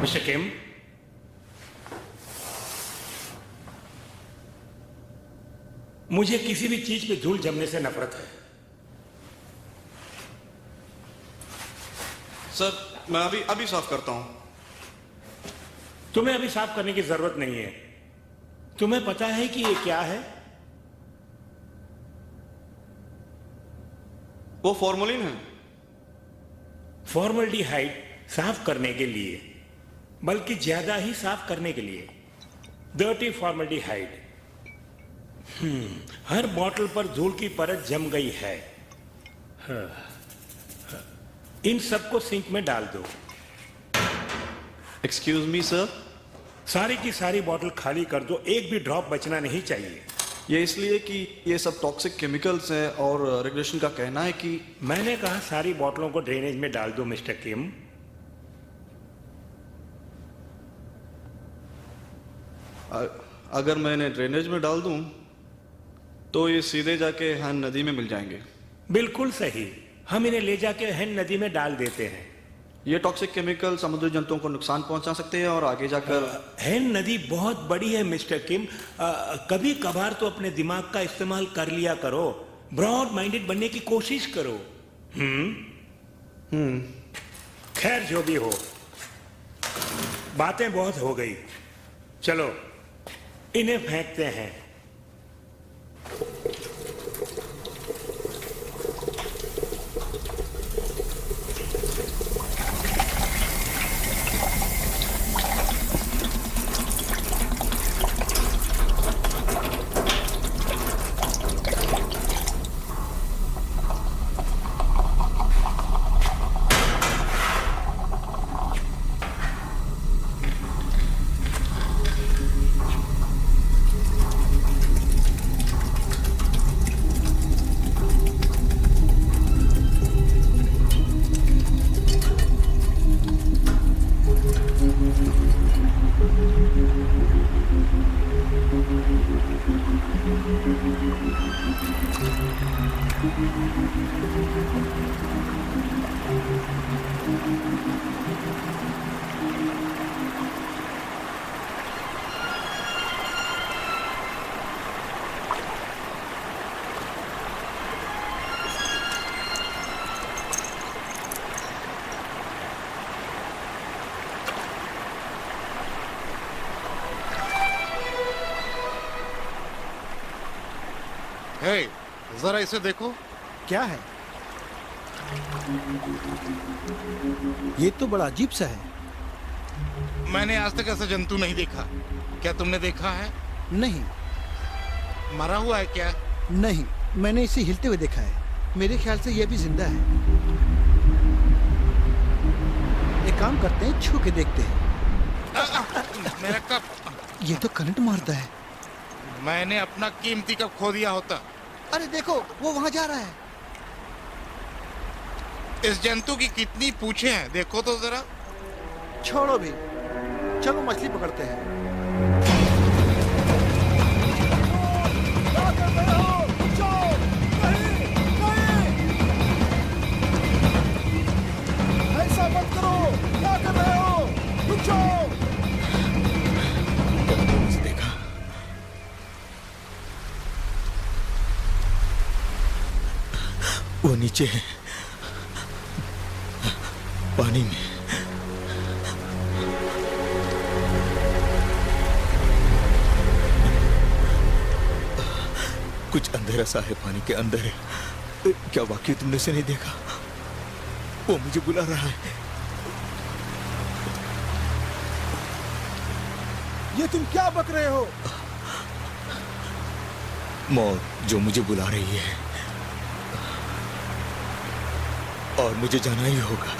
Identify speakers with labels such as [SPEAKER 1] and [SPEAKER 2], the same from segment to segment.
[SPEAKER 1] Mister किम, मुझे किसी भी चीज पे धूल जमने से नफरत है।
[SPEAKER 2] सर, मैं अभी साफ करता हूं।
[SPEAKER 1] तुम्हें अभी साफ करने की जरूरत नहीं है। तुम्हें पता है कि ये क्या है?
[SPEAKER 2] वो फॉर्मलिन है।
[SPEAKER 1] फॉर्मल्डिहाइड साफ करने के लिए, बल्कि ज्यादा ही साफ करने के लिए। Dirty formaldehyde. हर बोतल पर धूल की परत जम गई है। इन सबको सिंक में डाल दो।
[SPEAKER 2] Excuse me sir.
[SPEAKER 1] सारी की सारी बोतल खाली कर दो, एक भी ड्रॉप बचना नहीं चाहिए।
[SPEAKER 2] ये इसलिए कि ये सब टॉक्सिक केमिकल्स हैं और रेगुलेशन का कहना है कि
[SPEAKER 1] मैंने कहा सारी बोतलों को ड्रेनेज में डाल दो मिस्टर किम।
[SPEAKER 2] अगर मैं इन्हें ड्रेनेज में डाल दूं तो ये सीधे जाके हैन नदी में मिल जाएंगे।
[SPEAKER 1] बिल्कुल सही, हम इन्हें ले जाके हैन नदी में डाल देते हैं।
[SPEAKER 2] ये टॉक्सिक केमिकल समुद्री जंतुओं को नुकसान पहुंचा सकते हैं और आगे जाकर
[SPEAKER 1] हैन नदी बहुत बड़ी है मिस्टर किम। कभी कभार तो अपने दिमाग का इस्तेमाल कर लिया करो। ब्रॉड माइंडेड बनने की कोशिश करो। खैर, जो भी हो, बातें बहुत हो गई। चलो इन्हें फेंकते हैं।
[SPEAKER 3] हे, जरा इसे देखो।
[SPEAKER 4] क्या है? ये तो बड़ा अजीब सा है।
[SPEAKER 3] मैंने आज तक ऐसा जंतु नहीं देखा। क्या तुमने देखा है?
[SPEAKER 4] नहीं।
[SPEAKER 3] मरा हुआ है क्या?
[SPEAKER 4] नहीं, मैंने इसे हिलते हुए देखा है। मेरे ख्याल से यह भी जिंदा है। एक काम करते हैं, छू के देखते हैं।
[SPEAKER 3] मेरा कप।
[SPEAKER 4] ये तो करंट मारता है।
[SPEAKER 3] मैंने अपना कीमती कप खो दिया होता।
[SPEAKER 4] अरे देखो, वो वहां जा रहा है।
[SPEAKER 3] इस जंतु की कितनी पूंछें हैं, देखो तो जरा।
[SPEAKER 4] छोड़ो भी, चलो मछली पकड़ते हैं। ऐसा मत करो, क्या कर रहे हो? रुक जाओ।
[SPEAKER 1] देखा, वो नीचे है, पानी में। कुछ अंधेरा सा है, पानी के अंदर है। क्या वाकई तुमने उसे नहीं देखा? वो मुझे बुला रहा है।
[SPEAKER 4] ये तुम क्या बक रहे हो?
[SPEAKER 1] मौत जो मुझे बुला रही है, और मुझे जाना ही होगा।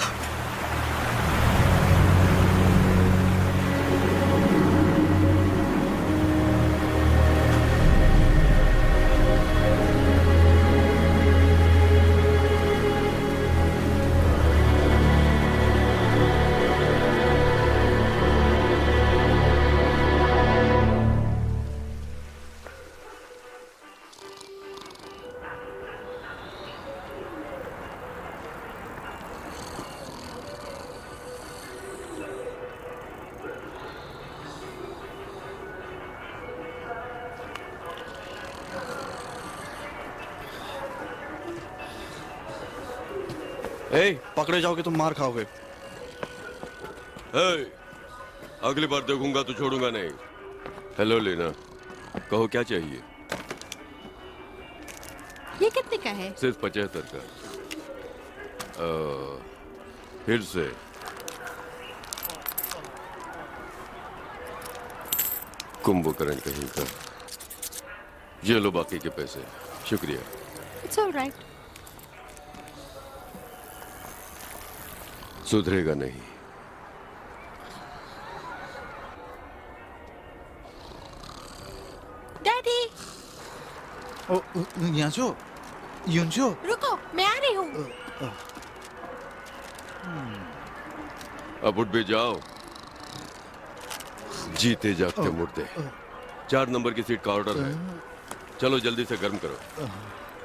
[SPEAKER 2] पकड़े जाओगे तुम मार खाओगे।
[SPEAKER 5] अगली बार देखूंगा तो छोड़ूंगा नहीं। हेलो लीना, कहो क्या चाहिए?
[SPEAKER 6] ये कितने का है?
[SPEAKER 5] सिर्फ 75 का। फिर से कुंभकर्ण कहीं का। ये लो बाकी के पैसे। शुक्रिया।
[SPEAKER 6] It's alright.
[SPEAKER 5] सुधरेगा नहीं।
[SPEAKER 6] डैडी
[SPEAKER 4] यांशो, युनशो,
[SPEAKER 6] रुको, मैं आ रही हूँ।
[SPEAKER 5] अब उठ भी जाओ। जीते जागते मुर्दे। 4 नंबर की सीट का ऑर्डर है। चलो जल्दी से गर्म करो।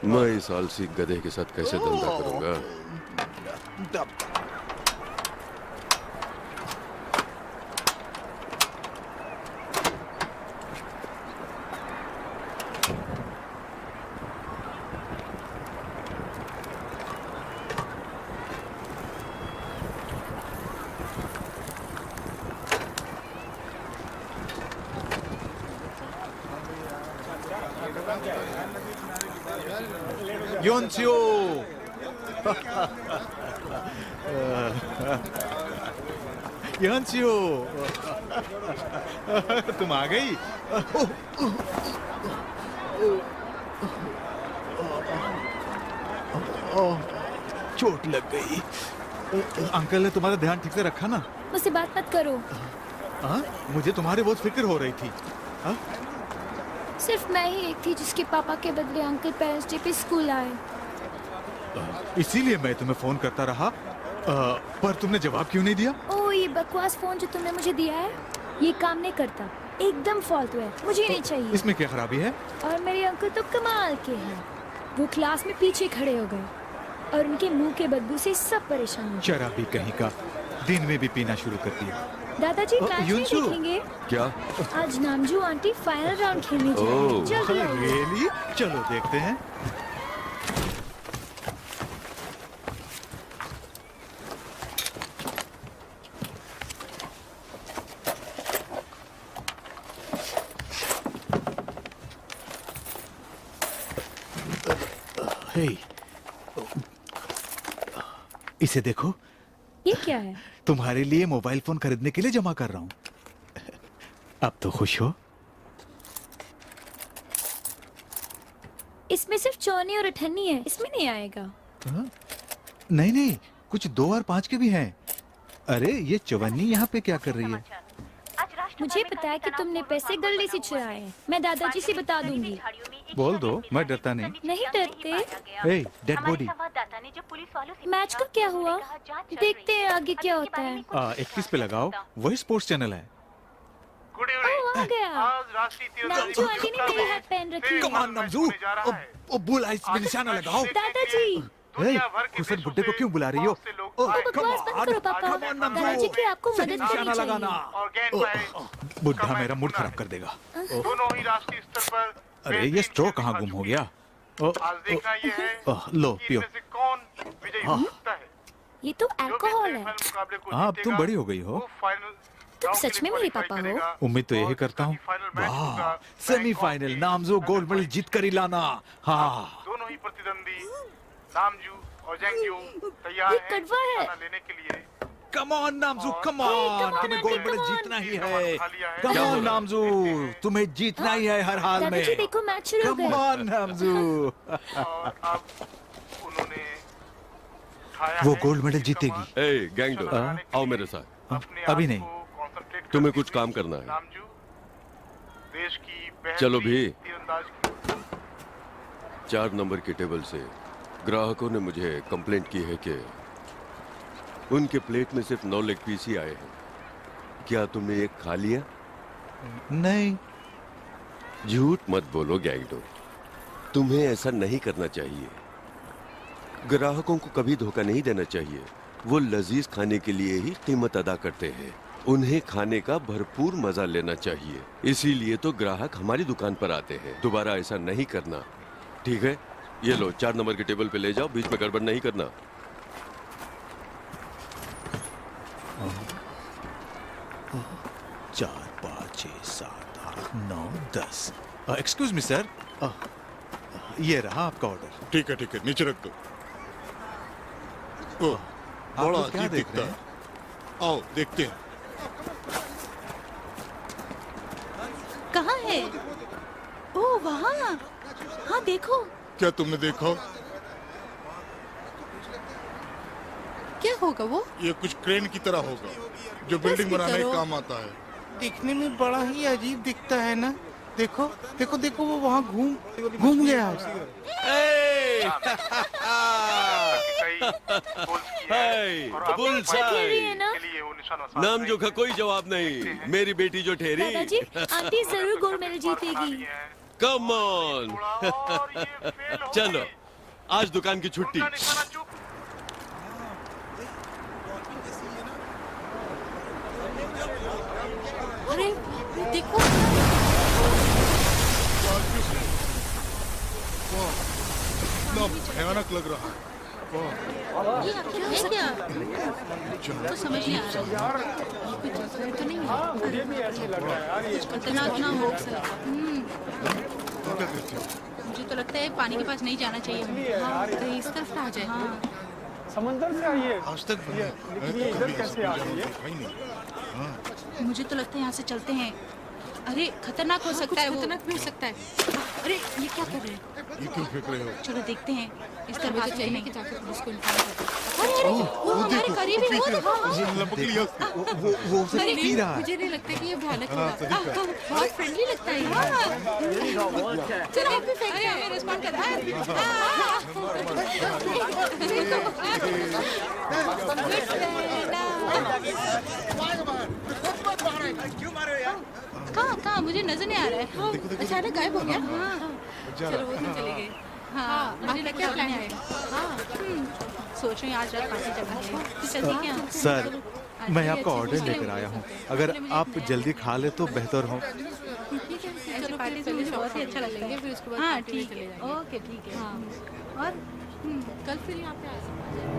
[SPEAKER 5] मैं इस आलसी गधे के साथ कैसे धंधा करूंगा?
[SPEAKER 4] योनसियो। योनसियो, तुम आ गई। चोट लग गई। अंकल ने तुम्हारा ध्यान ठीक से रखा ना?
[SPEAKER 7] मुझसे बात मत करो।
[SPEAKER 4] मुझे तुम्हारी बहुत फिक्र हो रही थी।
[SPEAKER 7] सिर्फ मैं ही एक थी जिसके पापा के बदले अंकल पेरेंट्स डे पे स्कूल आए।
[SPEAKER 4] इसीलिए मैं तुम्हें फोन करता रहा, पर तुमने जवाब क्यों नहीं दिया?
[SPEAKER 7] ओह, ये बकवास फोन जो तुमने मुझे दिया है, ये काम नहीं करता। एकदम फालतू है, मुझे नहीं चाहिए।
[SPEAKER 4] इसमें क्या खराबी है?
[SPEAKER 7] और मेरे अंकल तो कमाल के हैं। वो क्लास में पीछे खड़े हो गए और उनके मुंह के बदबू से सब परेशान हो गए।
[SPEAKER 4] शराबी कहीं का, दिन में भी पीना शुरू कर दिया।
[SPEAKER 7] दादाजी मैच नहीं
[SPEAKER 4] युनसु।
[SPEAKER 7] देखेंगे?
[SPEAKER 5] क्या?
[SPEAKER 7] आज नामजू आंटी फाइनल राउंड खेलने जा रही हैं। जल्दी आइए।
[SPEAKER 4] रियली? चलो देखते हैं। हे, इसे देखो।
[SPEAKER 7] ये क्या है?
[SPEAKER 4] तुम्हारे लिए मोबाइल फोन खरीदने के लिए जमा कर रहा हूँ। अब तो खुश हो?
[SPEAKER 7] इसमें सिर्फ 54 और 98 है, इसमें नहीं आएगा।
[SPEAKER 4] नहीं नहीं, कुछ 2 और 5 के भी हैं। अरे ये 54 यहाँ पे क्या कर रही है?
[SPEAKER 7] मुझे पता है कि तुमने पैसे गलती से चुराए हैं। मैं दादाजी से बता दूंगी।
[SPEAKER 4] बोल दो, मैं डरता नहीं।
[SPEAKER 7] नहीं डरते।
[SPEAKER 4] हे, डेड बॉडी।
[SPEAKER 7] मैच का क्या हुआ? देखते हैं आगे क्या होता है।
[SPEAKER 4] 31 पे लगाओ, वही स्पोर्ट्स चैनल है।
[SPEAKER 7] ओह, आ गया। नामजू आंटी ने मेरी हाथ पहन रखी है।
[SPEAKER 4] कमान नमजू, ओ बुल आइस पे निशाना लगाओ।
[SPEAKER 7] दादाजी,
[SPEAKER 4] हे, खुसर बुड्ढे को क्यों बुला रही हो?
[SPEAKER 7] बकवास बंद करो पापा। दादाजी की आपको मदद करनी
[SPEAKER 4] निशाना लगाना।
[SPEAKER 7] चाहिए।
[SPEAKER 4] बुड्ढा मेरा मूड खराब कर देगा।
[SPEAKER 8] दोनों ही राष्ट्रीय स्तर पर
[SPEAKER 4] अरे ये स्ट्रो कहाँ गुम हो गया?
[SPEAKER 8] आज देखना ये है
[SPEAKER 4] लो
[SPEAKER 8] कि
[SPEAKER 4] पियो।
[SPEAKER 8] इनमें से कौन विजयी हो सकता है।
[SPEAKER 7] ये तो अल्कोहल है।
[SPEAKER 8] मुकाबले को
[SPEAKER 4] हाँ, अब तुम
[SPEAKER 8] जीतेगा,
[SPEAKER 4] बड़ी हो गई हो।
[SPEAKER 8] वो फाइनल
[SPEAKER 7] तुम
[SPEAKER 8] राउंड
[SPEAKER 7] सच
[SPEAKER 8] के लिए
[SPEAKER 7] में मेरे
[SPEAKER 8] क्वालीफाई
[SPEAKER 7] पापा हो?
[SPEAKER 8] करेगा।
[SPEAKER 4] उम्मीद तो यही
[SPEAKER 8] और
[SPEAKER 4] करता हूँ।
[SPEAKER 8] जिसका फाइनल मैच होगा,
[SPEAKER 4] वाह,
[SPEAKER 8] बैंक
[SPEAKER 4] semifinal
[SPEAKER 8] of
[SPEAKER 4] Namjoo gold medal जीत कर ही लाना। हाँ,
[SPEAKER 8] दोनों ही प्रतिद्वंदी नामजू और जैंगजू तैयार
[SPEAKER 7] ये
[SPEAKER 8] हैं
[SPEAKER 7] कड़वा है।
[SPEAKER 8] खाना लेने के लिए।
[SPEAKER 4] Come on Namjoo, come
[SPEAKER 7] come
[SPEAKER 4] on,
[SPEAKER 7] on,
[SPEAKER 4] तुम्हें गोल्ड मेडल
[SPEAKER 7] come on.
[SPEAKER 4] जीतना ही है।
[SPEAKER 8] खा लिया है।
[SPEAKER 4] कम
[SPEAKER 5] क्या हो
[SPEAKER 4] ऑन
[SPEAKER 5] रहा है?
[SPEAKER 4] नामजू, तुम्हें जीतना ही है हर हाल में।
[SPEAKER 7] दादाजी देखो मैच शुरू हो
[SPEAKER 4] कम
[SPEAKER 7] गया।
[SPEAKER 4] ऑन नामजू।
[SPEAKER 8] और अब उन्होंने खाया
[SPEAKER 4] वो
[SPEAKER 8] है
[SPEAKER 4] गोल्ड मेडल
[SPEAKER 8] कि
[SPEAKER 4] जीतेगी।
[SPEAKER 8] कमान
[SPEAKER 5] ए गैंगडो,
[SPEAKER 4] हाँ?
[SPEAKER 5] आओ मेरे साथ।
[SPEAKER 8] अपने
[SPEAKER 4] अभी
[SPEAKER 8] आप
[SPEAKER 4] नहीं।
[SPEAKER 8] को concentrate
[SPEAKER 5] तुम्हें
[SPEAKER 8] करने
[SPEAKER 5] कुछ
[SPEAKER 8] से
[SPEAKER 5] काम करना है।
[SPEAKER 8] नामजू देश की
[SPEAKER 5] चलो
[SPEAKER 8] बेहतरीन
[SPEAKER 5] भी।
[SPEAKER 8] तीरंदाज
[SPEAKER 5] 4 नंबर की टेबल से ग्राहकों ने मुझे कंप्लेंट की है कि उनके प्लेट में सिर्फ 9 लेग पीस ही आए हैं। क्या तुमने एक खा लिया?
[SPEAKER 4] नहीं,
[SPEAKER 5] झूठ मत बोलो गैंगडो, तुम्हें ऐसा नहीं करना चाहिए। ग्राहकों को कभी धोखा नहीं देना चाहिए। वो लजीज खाने के लिए ही कीमत अदा करते हैं। उन्हें खाने का भरपूर मजा लेना चाहिए। इसीलिए तो ग्राहक हमारी दुकान पर आते हैं। दोबारा ऐसा नहीं करना, ठीक है? ये लो, 4 नंबर की टेबल पे ले जाओ, बीच में गड़बड़ नहीं करना।
[SPEAKER 4] 9:10। एक्सक्यूज मी सर, ये रहा आपका ऑर्डर।
[SPEAKER 3] ठीक है नीचे रख दो। ओह,
[SPEAKER 4] आप
[SPEAKER 3] बड़ा
[SPEAKER 4] लोग क्या
[SPEAKER 3] अजीब
[SPEAKER 4] देख
[SPEAKER 3] दिखता
[SPEAKER 4] रहे
[SPEAKER 3] है।
[SPEAKER 4] हैं?
[SPEAKER 3] आओ देखते हैं।
[SPEAKER 6] कहाँ है? ओ वहाँ। हाँ देखो।
[SPEAKER 3] क्या तुमने देखा?
[SPEAKER 6] क्या होगा वो?
[SPEAKER 3] ये कुछ क्रेन की तरह होगा जो बिल्डिंग
[SPEAKER 6] भी
[SPEAKER 3] बनाने
[SPEAKER 6] करो।
[SPEAKER 3] के काम आता है।
[SPEAKER 8] दिखने में बड़ा ही अजीब दिखता है ना। देखो देखो देखो, वो वहाँ घूम गया।
[SPEAKER 5] नाम जो का कोई जवाब नहीं, मेरी बेटी जो ठहरी।
[SPEAKER 7] दादाजी, आंटी जरूर गोल्ड मेडल जीतेगी।
[SPEAKER 5] Come on. चलो आज दुकान की छुट्टी।
[SPEAKER 6] अरे देखो।
[SPEAKER 3] इतना भयानक लग रहा है।
[SPEAKER 6] ये आखिर है क्या? तो समझ नहीं आ रहा। कुछ जगह तो नहीं है। कुछ खतरनाक ना हो।
[SPEAKER 3] क्या कहते हो?
[SPEAKER 6] मुझे तो लगता है पानी के पास नहीं जाना चाहिए हमें। हाँ, कहीं इस तरफ ना आ जाए। हाँ।
[SPEAKER 9] समंदर से आई है।
[SPEAKER 3] आज तक बना है। मैं तो कभी ऐसा जानवर देखा ही नहीं।
[SPEAKER 6] मुझे तो लगता है यहाँ से चलते हैं। अरे खतरनाक हो सकता है वो। खतरनाक भी हो सकता है। अरे ये क्या कर रहे हैं?
[SPEAKER 3] ये क्यों फेंक रहे हो?
[SPEAKER 6] चलो देखते हैं। इस तरह से चाहिए कि जाकर पुलिस को इन्फॉर्म कर दो। अरे वो हमारे करीब ही हो।
[SPEAKER 3] लपक लिया।
[SPEAKER 4] वो उसे पी रहा है।
[SPEAKER 6] मुझे नहीं लगता कि ये भयानक होगा। बहुत फ्रेंडली लगता है ये। चलो आप भी फेंक दो। हमें रिस्पॉन्ड कर रहा है। कहाँ मुझे नजर नहीं आ रहा है। अचानक गायब हो गया। चलो वो तो चले गए। हाँ मुझे लगता है प्लान है। हाँ सोच रही हूँ आज रात पार्टी करना है। तो चलते क्या?
[SPEAKER 4] सर, मैं आपका ऑर्डर लेकर आया हूँ। अगर आप जल्दी खा ले तो बेहतर हो।
[SPEAKER 6] ठीक है चलो पार्टी से मुझे बहुत ही अच्छा लगेगा। फिर उसके बाद हाँ ठीक है। ओके ठीक है। हाँ और कल फिर यहाँ पे आ सकते हैं।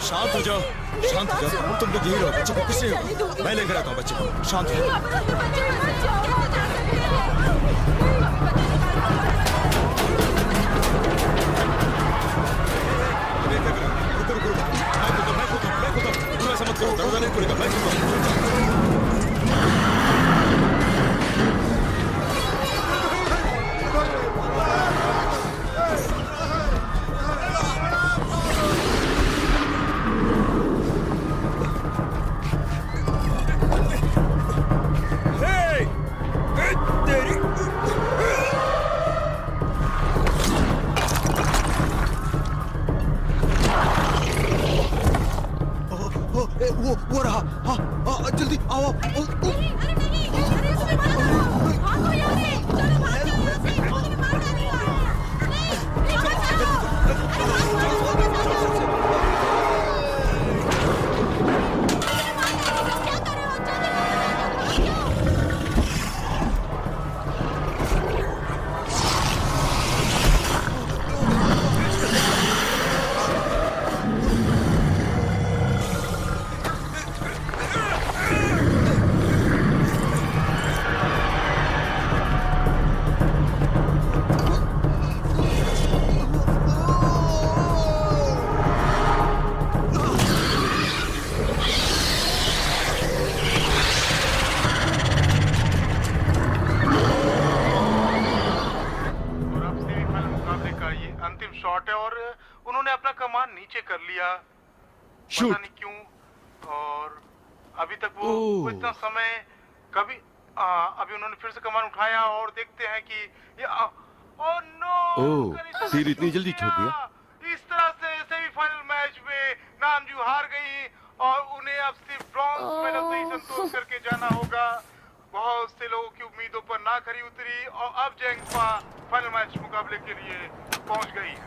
[SPEAKER 10] शांत हो जाओ, शांत हो जाओ। तुम लोग यही रहो, बच्चे को किसने होगा? मैं लेकर आता हूँ बच्चे को। शांत हो जाओ। ऐसा मत करो, दरवाजा नहीं खुलेगा। मैं
[SPEAKER 8] अंतिम शॉट है और उन्होंने अपना कमान नीचे कर लिया।
[SPEAKER 5] Shoot.
[SPEAKER 8] पता नहीं क्यों। और अभी तक वो इतना समय अभी उन्होंने फिर से कमान उठाया और देखते हैं कि ओह नो,
[SPEAKER 5] तीर इतनी जल्दी छोड़ दिया।
[SPEAKER 8] इस तरह से सेमीफाइनल मैच में नामजू हार गई और उन्हें अब सिर्फ ब्रॉन्ज मेडल से ही संतोष करके जाना होगा। बहुत से लोगों की उम्मीदों पर ना खरी उतरी और अब जेंगफा फाइनल मैच मुकाबले के लिए पहुंच गई है।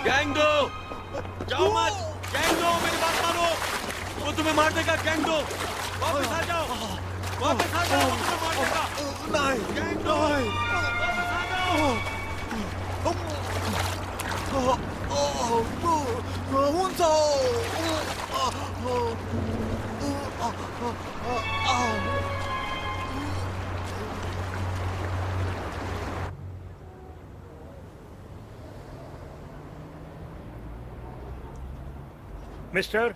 [SPEAKER 5] गैंगडो, जाओ मत। गैंगडो, मेरी बात मानो। वो तुम्हें मार देगा। गैंगडो, वापस आ जाओ। वापस आ जाओ, वो तुम्हें मार देगा। नहीं, गैंगडो, वापस आ जाओ।
[SPEAKER 1] मिस्टर,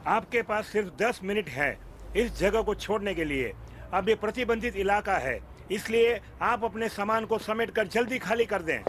[SPEAKER 1] आपके पास सिर्फ 10 मिनट है इस जगह को छोड़ने के लिए। अब ये प्रतिबंधित इलाका है, इसलिए आप अपने सामान को समेटकर जल्दी खाली कर दें।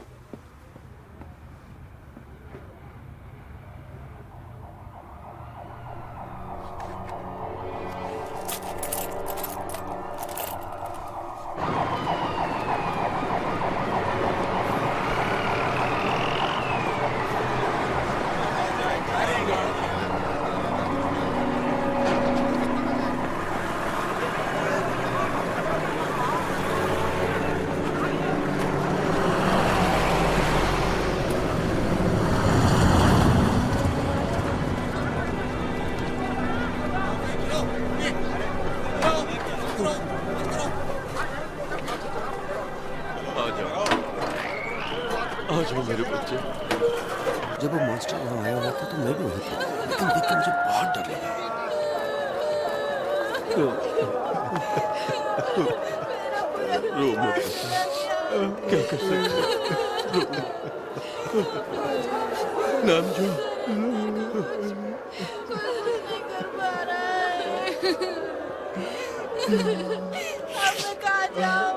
[SPEAKER 5] जब वो मॉन्स्टर वहां आया हुआ था तो मैं भी वहीं था, लेकिन देख के मुझे बहुत डर लगा। रो मत, क्या कर सकते। नामजू,
[SPEAKER 6] अब मैं कहाँ जाऊँ?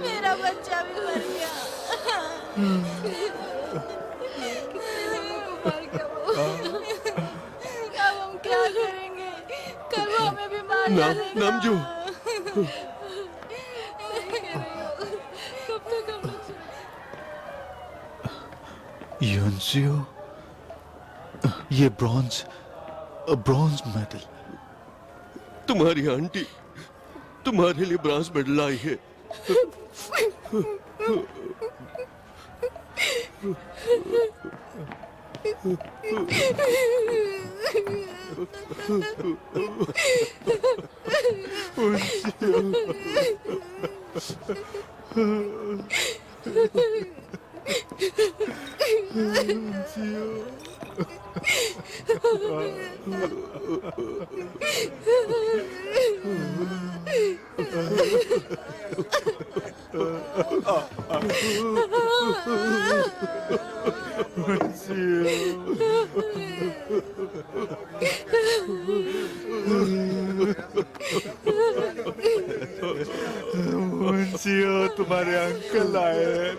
[SPEAKER 6] मेरा बच्चा भी मर गया। अब हम क्या करेंगे? कल वो हमें भी मार डालेगा।
[SPEAKER 5] नामजू,
[SPEAKER 6] कब तक हम लोग
[SPEAKER 4] युनसियो, ये ब्रॉन्ज मेडल।
[SPEAKER 5] तुम्हारी आंटी तुम्हारे लिए ब्रॉन्ज मेडल लाई है।
[SPEAKER 3] तुम्हारे अंकल आए हैं।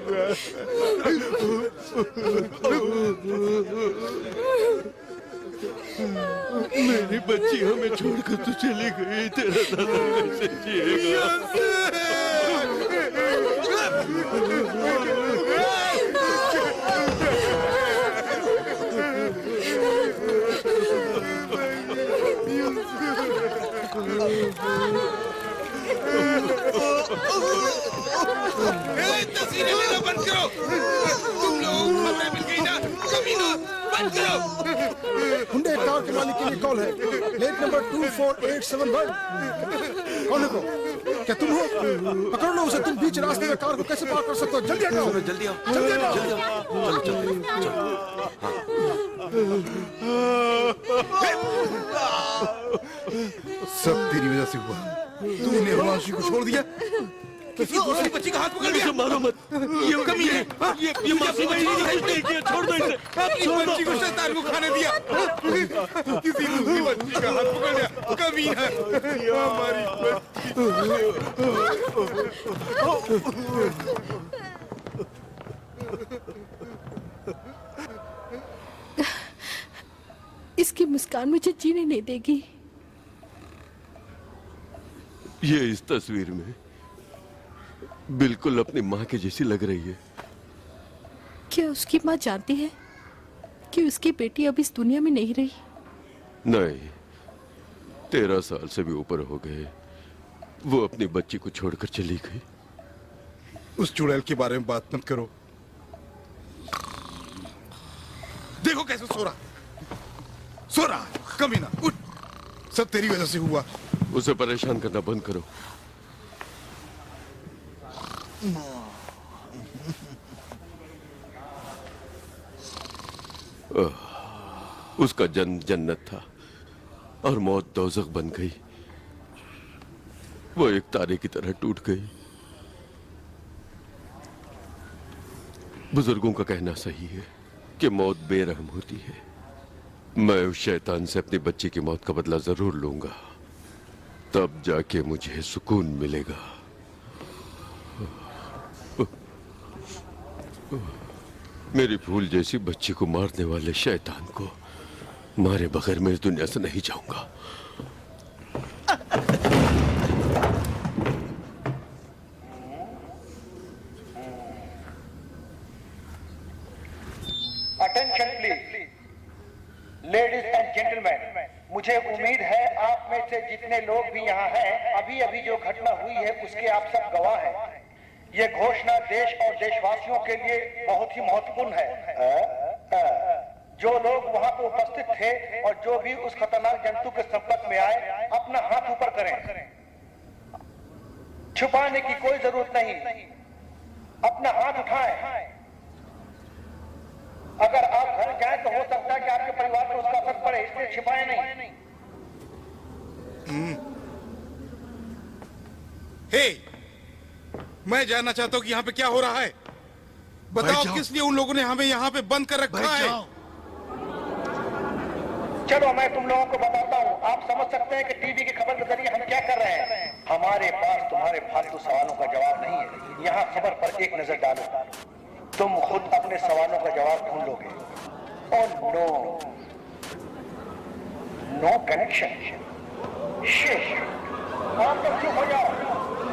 [SPEAKER 5] मेरी बच्ची हमें छोड़कर तो चली गई, तेरा दादा कैसे जिएगा?
[SPEAKER 10] तस्वीरें लेना बंद करो। तुम लोगों को खबरें मिल गई ना, कमीनों, बंद करो।
[SPEAKER 11] हुंडई कार के मालिक के लिए कॉल है, प्लेट नंबर 24871। कौन है? क्या तुम हो? पकड़ लो उसे। तुम बीच रास्ते में कार को कैसे पार कर सकते हो? जल्दी हटाओ,
[SPEAKER 5] जल्दी आओ,
[SPEAKER 11] जल्दी हटाओ।
[SPEAKER 3] सब तेरी वजह से हुआ। तूने हिमांशु को छोड़ दिया।
[SPEAKER 10] किसी दूसरी बच्ची का हाथ पकड़ लिया।
[SPEAKER 5] मारो मत, ये कमी है। ये मासूम बच्ची नहीं किया, छोड़ दो इसे।
[SPEAKER 10] अपनी बच्ची को शैतान को खाने दिया।
[SPEAKER 3] किसी दूसरी बच्ची का हाथ पकड़ लिया। कमी है हमारी
[SPEAKER 6] इसकी मुस्कान मुझे जीने नहीं देगी।
[SPEAKER 5] ये इस तस्वीर में बिल्कुल अपनी माँ की जैसी लग रही है।
[SPEAKER 6] क्या उसकी माँ जानती है कि उसकी बेटी अब इस दुनिया में नहीं रही?
[SPEAKER 5] नहीं, 13 साल से भी ऊपर हो गए। वो अपनी बच्ची को छोड़कर चली गई।
[SPEAKER 3] उस चुड़ैल के बारे में बात मत करो। देखो कैसे सो रहा कमीना। उठ, सब तेरी वजह से हुआ।
[SPEAKER 5] उसे परेशान करना बंद करो। उसका जन्म जन्नत था और मौत दोज़ख बन गई। वो एक तारे की तरह टूट गई। बुजुर्गों का कहना सही है कि मौत बेरहम होती है। मैं उस शैतान से अपनी बच्ची की मौत का बदला जरूर लूंगा, तब जाके मुझे सुकून मिलेगा। मेरी फूल जैसी बच्ची को मारने वाले शैतान को मारे बगैर मैं इस दुनिया से नहीं जाऊंगा।
[SPEAKER 12] Attention please, ladies and gentleman, मुझे उम्मीद है आप में से जितने लोग भी यहाँ हैं, अभी अभी जो घटना हुई है उसके आप सब गवाह हैं। ये घोषणा देश और देशवासियों के लिए बहुत ही महत्वपूर्ण है। जो लोग वहाँ पर उपस्थित थे और जो भी उस खतरनाक जंतु के संपर्क में आए, अपना हाथ ऊपर करें। छुपाने की कोई जरूरत नहीं, अपना हाथ उठाएं। अगर आप घर जाएं तो हो सकता है कि आपके परिवार पर उसका असर पड़े, इसलिए छिपाएं नहीं।
[SPEAKER 3] हे, मैं जानना चाहता हूँ कि यहाँ पे क्या हो रहा है। बताओ किस लिए उन लोगों ने हमें यहाँ पे बंद कर रखा है।
[SPEAKER 12] चलो मैं तुम लोगों को बताता हूँ। आप समझ सकते हैं कि टीवी की खबर के जरिए हम क्या कर रहे हैं। हमारे पास तुम्हारे फालतू सवालों का जवाब नहीं है। यहाँ खबर पर एक नजर डालो, तुम खुद अपने सवालों का जवाब ढूंढोगे। और नो कनेक्शन। आप तो चुप हो जाओ।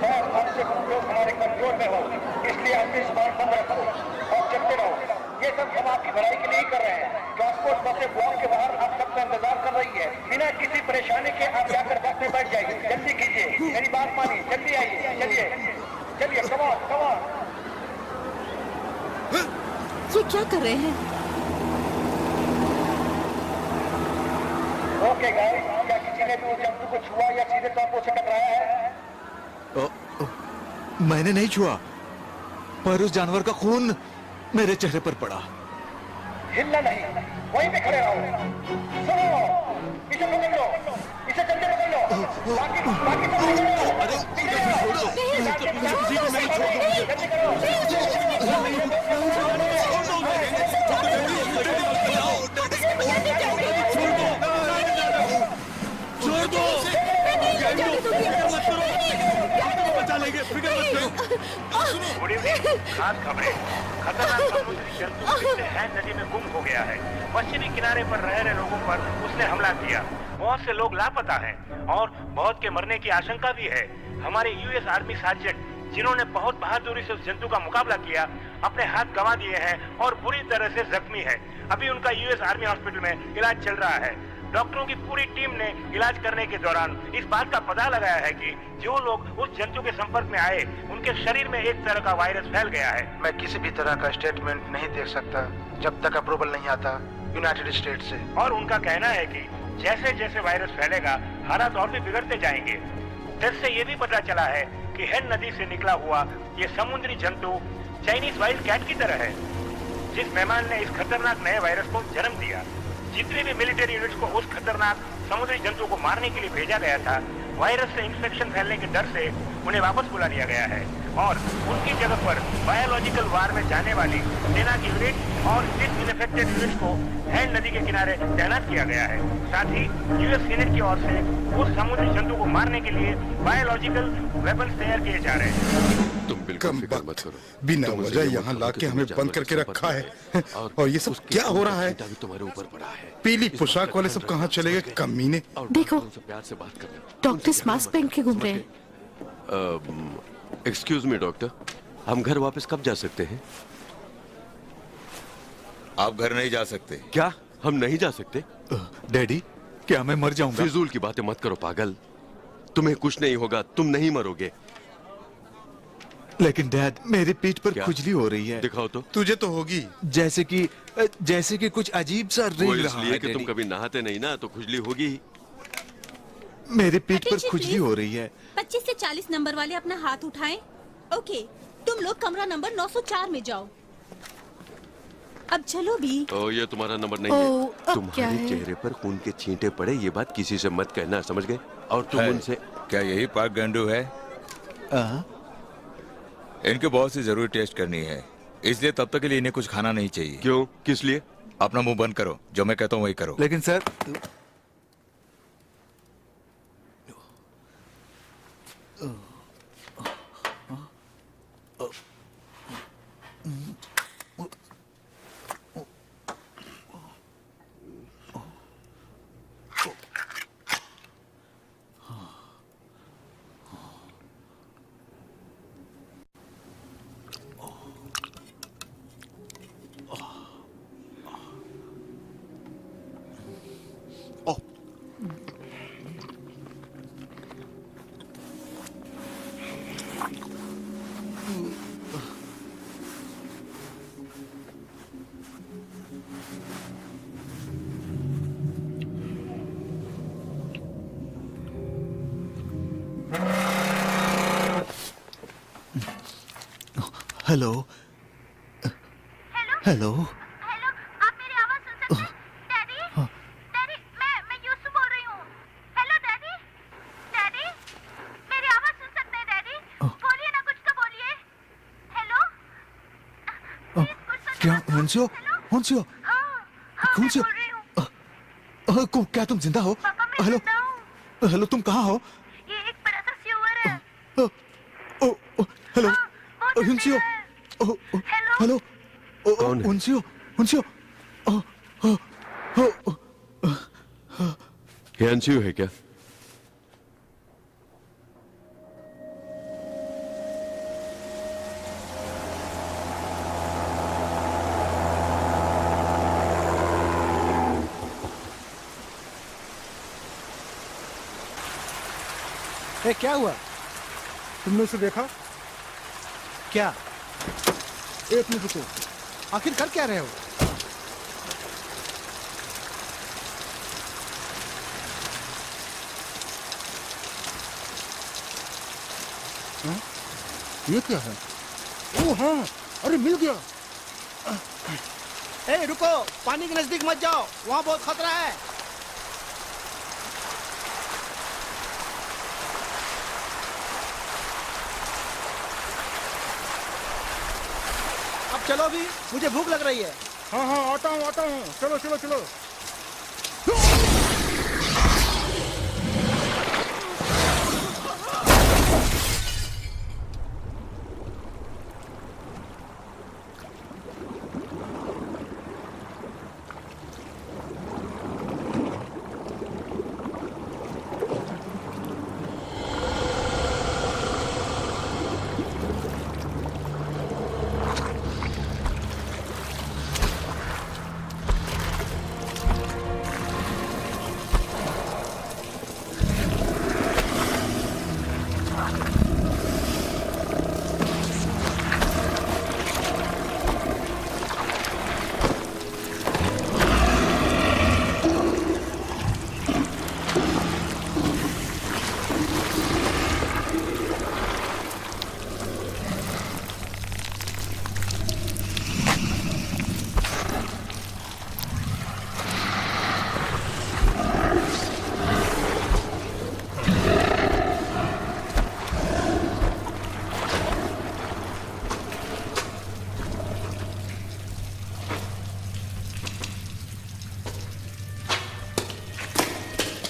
[SPEAKER 12] और आपसे तुम लोग हमारे कंट्रोल में हो, इसलिए अपनी जुबान बंद रखो और चलते रहो। ये सब हम आपकी भलाई के लिए ही कर रहे हैं। ट्रांसपोर्ट बसें ब्लॉक के बाहर आप सबका इंतजार कर रही है। बिना किसी परेशानी के आप जाकर बस में बैठ जाइए। जल्दी कीजिए, मेरी बात मानिए, जल्दी आइए, चलिए चलिए, कम ऑन कम ऑन।
[SPEAKER 6] ये क्या कर रहे हैं?
[SPEAKER 12] ओके गाइस, क्या किसी ने भी उस जंतु को छुआ या सीधे तौर पर उसे टकराया है?
[SPEAKER 4] मैंने नहीं छुआ, पर उस जानवर का खून मेरे चेहरे पर पड़ा।
[SPEAKER 12] हिलना नहीं, वहीं पे खड़े रहो। सुनो, इसे पकड़ लो, इसे जल्दी पकड़ लो। बाकी सब
[SPEAKER 10] छोड़ दो, बचा लेंगे, फिक्र मत करो।
[SPEAKER 1] गुड इवनिंग, खास खबरें। खतरनाक समुद्री जंतु जिससे हैन नदी में गुम हो गया है। पश्चिमी किनारे पर रह रहे लोगों पर उसने हमला किया। बहुत से लोग लापता हैं और बहुत के मरने की आशंका भी है। हमारे यूएस आर्मी सार्जेंट जिन्होंने बहुत बहादुरी से उस जंतु का मुकाबला किया, अपने हाथ गंवा दिए हैं और बुरी तरह से जख्मी है। अभी उनका यूएस आर्मी हॉस्पिटल में इलाज चल रहा है। डॉक्टरों की पूरी टीम ने इलाज करने के दौरान इस बात का पता लगाया है कि जो लोग उस जंतु के संपर्क में आए, उनके शरीर में एक तरह का वायरस फैल गया है।
[SPEAKER 8] मैं किसी भी तरह का स्टेटमेंट नहीं दे सकता जब तक अप्रूवल नहीं आता यूनाइटेड स्टेट से।
[SPEAKER 1] और उनका कहना है कि जैसे जैसे वायरस फैलेगा, हालात और भी बिगड़ते जाएंगे। टेस्ट से ये भी पता चला है कि हैन नदी से निकला हुआ ये समुद्री जंतु चाइनीज वाइल्ड कैट की तरह है, जिस मेहमान ने इस खतरनाक नए वायरस को जन्म दिया। जितने भी मिलिट्री यूनिट्स को उस खतरनाक समुद्री जंतु को मारने के लिए भेजा गया था, वायरस से इंफेक्शन फैलने के डर से उन्हें वापस बुला लिया गया है और उनकी जगह पर बायोलॉजिकल वार में जाने वाली सेना की यूनिट और डिसइंफेक्टेड यूनिट्स को हैन नदी के किनारे तैनात किया गया है। साथ ही यूएस सीनेट की ओर से उस समुद्री जंतु को मारने के लिए बायोलॉजिकल वेपन्स तैयार किए जा रहे हैं।
[SPEAKER 5] तुम बिल्कुल फिक्र मत करो।
[SPEAKER 3] बिना वजह यहाँ लाके हमें बंद करके रखा है और ये सब क्या हो रहा है?
[SPEAKER 5] तुम्हारे ऊपर पड़ा है।
[SPEAKER 3] पीली पोशाक वाले सब कहाँ चले गए कमीने?
[SPEAKER 6] देखो,
[SPEAKER 5] प्यार से बात करना।
[SPEAKER 6] डॉक्टर्स मास्क पहन के घूम रहे हैं।
[SPEAKER 5] एक्सक्यूज मी डॉक्टर, हम घर वापस कब जा सकते हैं?
[SPEAKER 10] आप घर नहीं जा सकते।
[SPEAKER 5] क्या हम नहीं जा सकते?
[SPEAKER 4] डैडी, क्या मैं मर जाऊंगा?
[SPEAKER 5] फिजूल की बातें मत करो पागल। तुम्हें कुछ नहीं होगा, तुम नहीं मरोगे।
[SPEAKER 4] लेकिन डैड, मेरी पीठ पर खुजली हो रही है।
[SPEAKER 5] दिखाओ तो।
[SPEAKER 3] तुझे तो होगी।
[SPEAKER 4] जैसे कि कुछ अजीब सा
[SPEAKER 5] वो
[SPEAKER 4] रिंग रहा
[SPEAKER 5] इसलिए
[SPEAKER 4] है।
[SPEAKER 5] कि तुम कभी नहाते नहीं ना, तो खुजली होगी ही।
[SPEAKER 4] मेरी पीठ पर खुजली हो रही है।
[SPEAKER 13] 25 से 40 नंबर वाले अपना हाथ उठाएं। ओके, तुम लोग कमरा नंबर 904 में जाओ। अब चलो भी।
[SPEAKER 5] ये तुम्हारा नंबर नहीं है। तुम्हारे चेहरे पर खून के छींटे पड़े, ये बात किसी से मत कहना, समझ गए? और तुम उनसे।
[SPEAKER 10] क्या यही पार्क गेंडू है? इनके बहुत सी जरूरी टेस्ट करनी है, इसलिए तब तक के लिए इन्हें कुछ खाना नहीं चाहिए।
[SPEAKER 5] क्यों? किस लिए?
[SPEAKER 10] अपना मुंह बंद करो, जो मैं कहता हूँ वही करो।
[SPEAKER 4] लेकिन सर, हेलो हेलो
[SPEAKER 14] हेलो, आप मेरी आवाज सुन सकते हैं? डैडी, डैडी, मैं यूसु बोल रही हूँ। हेलो डैडी, डैडी, मेरी आवाज सुन सकते हैं डैडी? बोलिए ना, कुछ तो बोलिए। हेलो,
[SPEAKER 4] क्या हुंसियो? हुंसियो? हुंसियो? क्या तुम जिंदा हो? हेलो हेलो, तुम कहाँ हो?
[SPEAKER 14] ये एक बड़ा सा स्यूअर है।
[SPEAKER 4] हेलो हुंसियो? हेलो हुंसियो? हुंसियो?
[SPEAKER 5] हियांशियो है क्या?
[SPEAKER 11] ए, क्या हुआ? तुमने उसे देखा?
[SPEAKER 4] क्या?
[SPEAKER 11] एक मिनट रुको।
[SPEAKER 4] आखिर कर क्या रहे हो?
[SPEAKER 11] हाँ? ये क्या है? ओ हाँ, अरे मिल गया।
[SPEAKER 15] ए रुको, पानी के नजदीक मत जाओ, वहाँ बहुत खतरा है। अब चलो भी, मुझे भूख लग रही है।
[SPEAKER 11] हाँ हाँ, आता हूँ आता हूँ। चलो चलो चलो।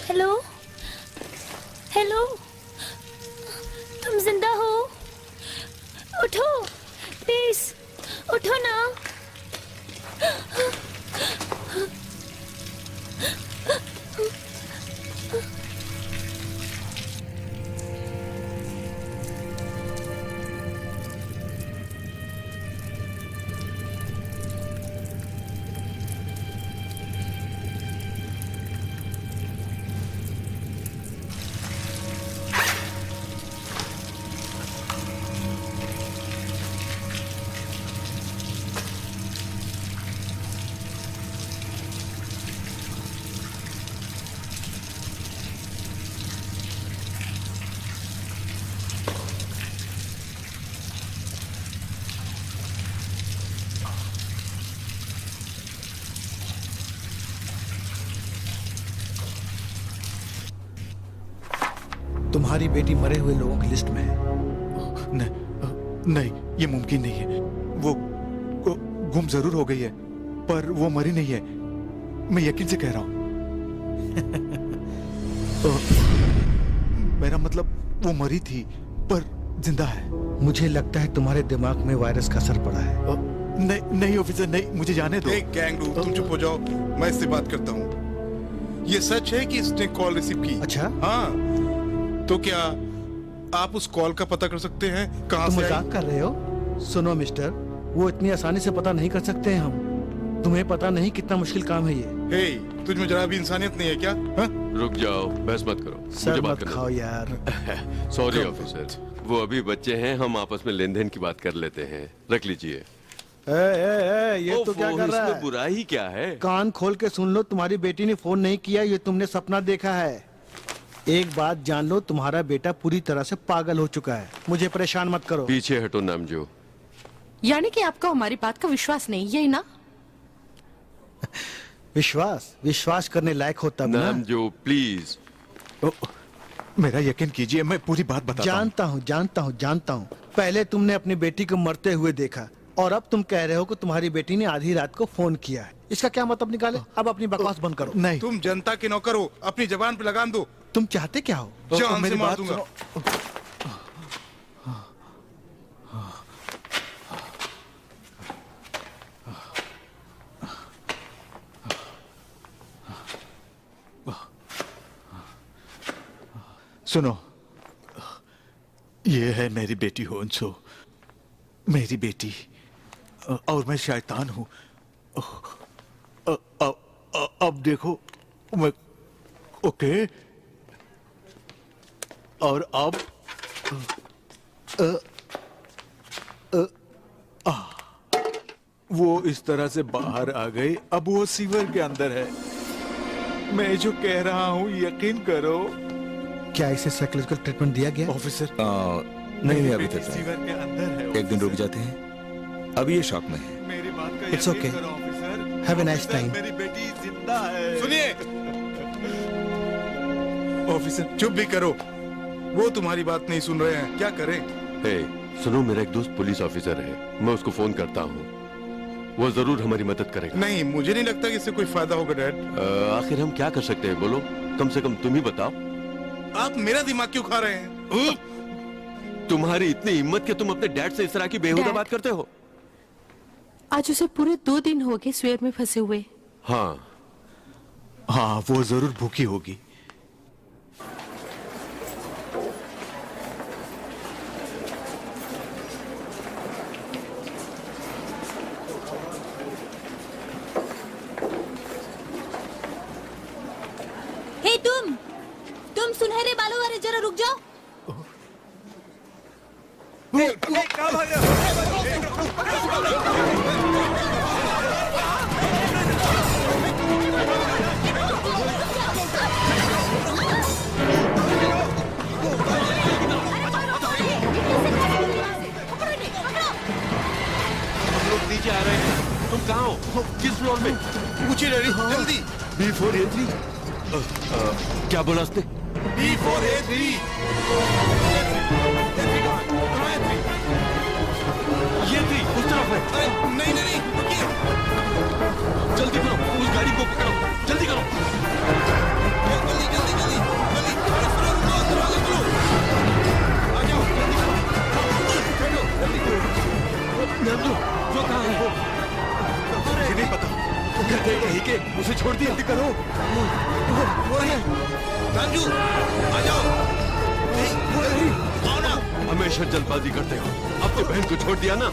[SPEAKER 7] हेलो हेलो, तुम जिंदा हो? उठो प्लीज, उठो ना।
[SPEAKER 4] तुम्हारी बेटी मरे हुए लोगों की लिस्ट में है। नहीं, ये मुमकिन नहीं है। वो गुम जरूर हो गई है, पर वो मरी नहीं है। मैं यकीन से कह रहा हूँ। मेरा मतलब वो मरी थी, पर जिंदा है।
[SPEAKER 11] मुझे लगता है तुम्हारे दिमाग में वायरस का असर पड़ा है।
[SPEAKER 4] नहीं ऑफिसर, नहीं, मुझे जाने दो।
[SPEAKER 3] गैंगडू, तुम चुप हो जाओ, मैं इससे बात करता हूँ। ये सच है कि इसने कॉल रिसीव की?
[SPEAKER 11] अच्छा,
[SPEAKER 3] हाँ। तो क्या आप उस कॉल का पता कर सकते हैं कहाँ से?
[SPEAKER 11] तुम मजाक कर रहे हो? सुनो मिस्टर, वो इतनी आसानी से पता नहीं कर सकते हैं हम। तुम्हें पता नहीं कितना मुश्किल काम है ये।
[SPEAKER 3] हे, तुझ में जरा भी इंसानियत नहीं है क्या? हा?
[SPEAKER 5] रुक जाओ, बहस मत करो।
[SPEAKER 11] सर मत खाओ यार।
[SPEAKER 5] सॉरी ऑफिसर, वो अभी बच्चे हैं, हम आपस में लेन देन की बात कर लेते हैं। रख लीजिए।
[SPEAKER 11] ये तो क्या कर रहा है?
[SPEAKER 5] बुराई क्या है?
[SPEAKER 11] कान खोल के सुन लो, तुम्हारी बेटी ने फोन नहीं किया, ये तुमने सपना देखा है। एक बात जान लो, तुम्हारा बेटा पूरी तरह से पागल हो चुका है। मुझे परेशान मत करो।
[SPEAKER 5] पीछे हटो नामजो।
[SPEAKER 6] यानी कि आपको हमारी बात का विश्वास नहीं, यही ना?
[SPEAKER 11] विश्वास करने लायक होता ना।
[SPEAKER 5] नामजो प्लीज।
[SPEAKER 4] मेरा यकीन कीजिए, मैं पूरी बात बताता हूँ।
[SPEAKER 11] जानता हूँ। पहले तुमने अपनी बेटी को मरते हुए देखा, और अब तुम कह रहे हो कि तुम्हारी बेटी ने आधी रात को फोन किया है। इसका क्या मतलब निकाले? अब अपनी बकवास बंद करो।
[SPEAKER 4] नहीं,
[SPEAKER 3] तुम जनता के नौकर हो, अपनी जबान पे लगाम दो।
[SPEAKER 11] तुम चाहते क्या हो?
[SPEAKER 3] जान से मार दूंगा।
[SPEAKER 4] सुनो, ये है मेरी बेटी होन्सो, मेरी बेटी, और मैं शैतान हूँ। अब देखो, मैं ओके। और अब वो इस तरह से बाहर आ गई। अब वो सीवर के अंदर है। मैं जो कह रहा हूँ यकीन करो।
[SPEAKER 11] क्या इसे साइकोलॉजिकल ट्रीटमेंट दिया गया?
[SPEAKER 4] ऑफिसर
[SPEAKER 10] नहीं अभी तक
[SPEAKER 4] सीवर के अंदर है।
[SPEAKER 10] एक दिन रुक जाते हैं, अभी ये शॉक में है।
[SPEAKER 4] मेरी बात का
[SPEAKER 11] it's okay, have a nice time.
[SPEAKER 4] मेरी बेटी जिंदा है।
[SPEAKER 3] सुनिए
[SPEAKER 4] ऑफिसर,
[SPEAKER 3] चुप भी करो, वो तुम्हारी बात नहीं सुन रहे हैं, क्या करें?
[SPEAKER 5] हे, सुनो, मेरा एक दोस्त पुलिस ऑफिसर है, मैं उसको फोन करता हूँ, वो जरूर हमारी मदद करेगा।
[SPEAKER 3] नहीं, मुझे नहीं लगता कि इससे कोई फायदा होगा डैड।
[SPEAKER 5] आखिर हम क्या कर सकते हैं, बोलो, कम से कम तुम ही बताओ।
[SPEAKER 3] आप मेरा दिमाग क्यों खा रहे हैं?
[SPEAKER 5] तुम्हारी इतनी हिम्मत कि तुम अपने डैड से इस तरह की बेहुदा बात करते हो?
[SPEAKER 6] आज उसे पूरे 2 दिन हो गए स्वेर में फंसे हुए।
[SPEAKER 5] हाँ
[SPEAKER 4] हाँ, वो जरूर भूखी होगी।
[SPEAKER 13] हे तुम सुनहरे बालों वाले, जरा रुक जाओ।
[SPEAKER 5] नीचे आ रहे हैं। तुम कहाँ हो? किस फ्लोर में?
[SPEAKER 3] पूछिए डैडी, जल्दी।
[SPEAKER 5] B4A3। क्या बोला उसने?
[SPEAKER 3] B4A3।
[SPEAKER 5] ये थी उस तरफ है।
[SPEAKER 3] नहीं नहीं, रुकिए।
[SPEAKER 5] जल्दी करो, उस गाड़ी को पकड़ो, जल्दी करो।
[SPEAKER 3] जल्दी जल्दी जल्दी जल्दी, दरवाजा खोलो। आ जाओ, जल्दी करो, जल्दी।
[SPEAKER 5] नंदू, वो कहाँ है?
[SPEAKER 4] मुझे नहीं पता।
[SPEAKER 5] कहीं के उसे छोड़ दिया।
[SPEAKER 4] जल्दी करो।
[SPEAKER 3] वो है नंदू, आ जाओ। आओ ना।
[SPEAKER 5] हमेशा जल्दबाजी करते हो। अपनी बहन को छोड़ दिया ना,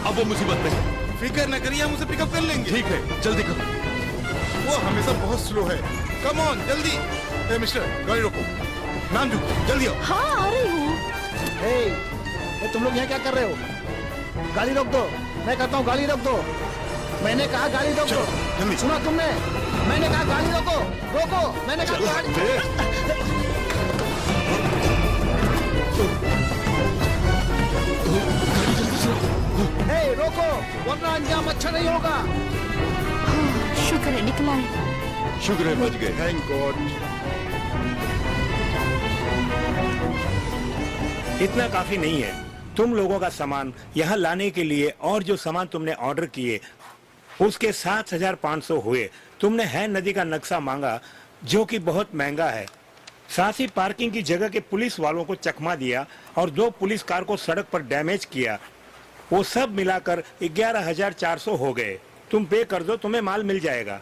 [SPEAKER 5] अब वो मुसीबत में है।
[SPEAKER 3] फिक्र न करिए, हम उसे पिकअप कर लेंगे।
[SPEAKER 5] ठीक है, जल्दी करो।
[SPEAKER 3] वो हमेशा बहुत स्लो है। कम ऑन, जल्दी। ए मिस्टर, गाड़ी रोको। नामजू, जल्दी आओ।
[SPEAKER 6] हाँ, आ रही हूँ।
[SPEAKER 15] तुम लोग यहाँ क्या कर रहे हो? गाड़ी रोक दो। मैं कहता हूँ गाड़ी रोक दो। मैंने कहा गाड़ी रोको।
[SPEAKER 3] जल्दी।
[SPEAKER 15] सुना तुमने? मैंने कहा गाड़ी रोको, रोको। मैंने कहा गाड़ी। रोको, वरना अंजाम अच्छा नहीं होगा।
[SPEAKER 6] शुक्र है निकला है।
[SPEAKER 5] शुक्र है बच गए।
[SPEAKER 3] Thank God.
[SPEAKER 1] इतना काफी नहीं है। तुम लोगों का सामान यहाँ लाने के लिए और जो सामान तुमने ऑर्डर किए उसके 7,500 हुए। तुमने है नदी का नक्शा मांगा जो कि बहुत महंगा है। साथ ही पार्किंग की जगह के पुलिस वालों को चकमा दिया और 2 पुलिस कार को सड़क पर डैमेज किया। वो सब मिलाकर 11,400 हो गए। तुम पे कर दो, तुम्हें माल मिल जाएगा।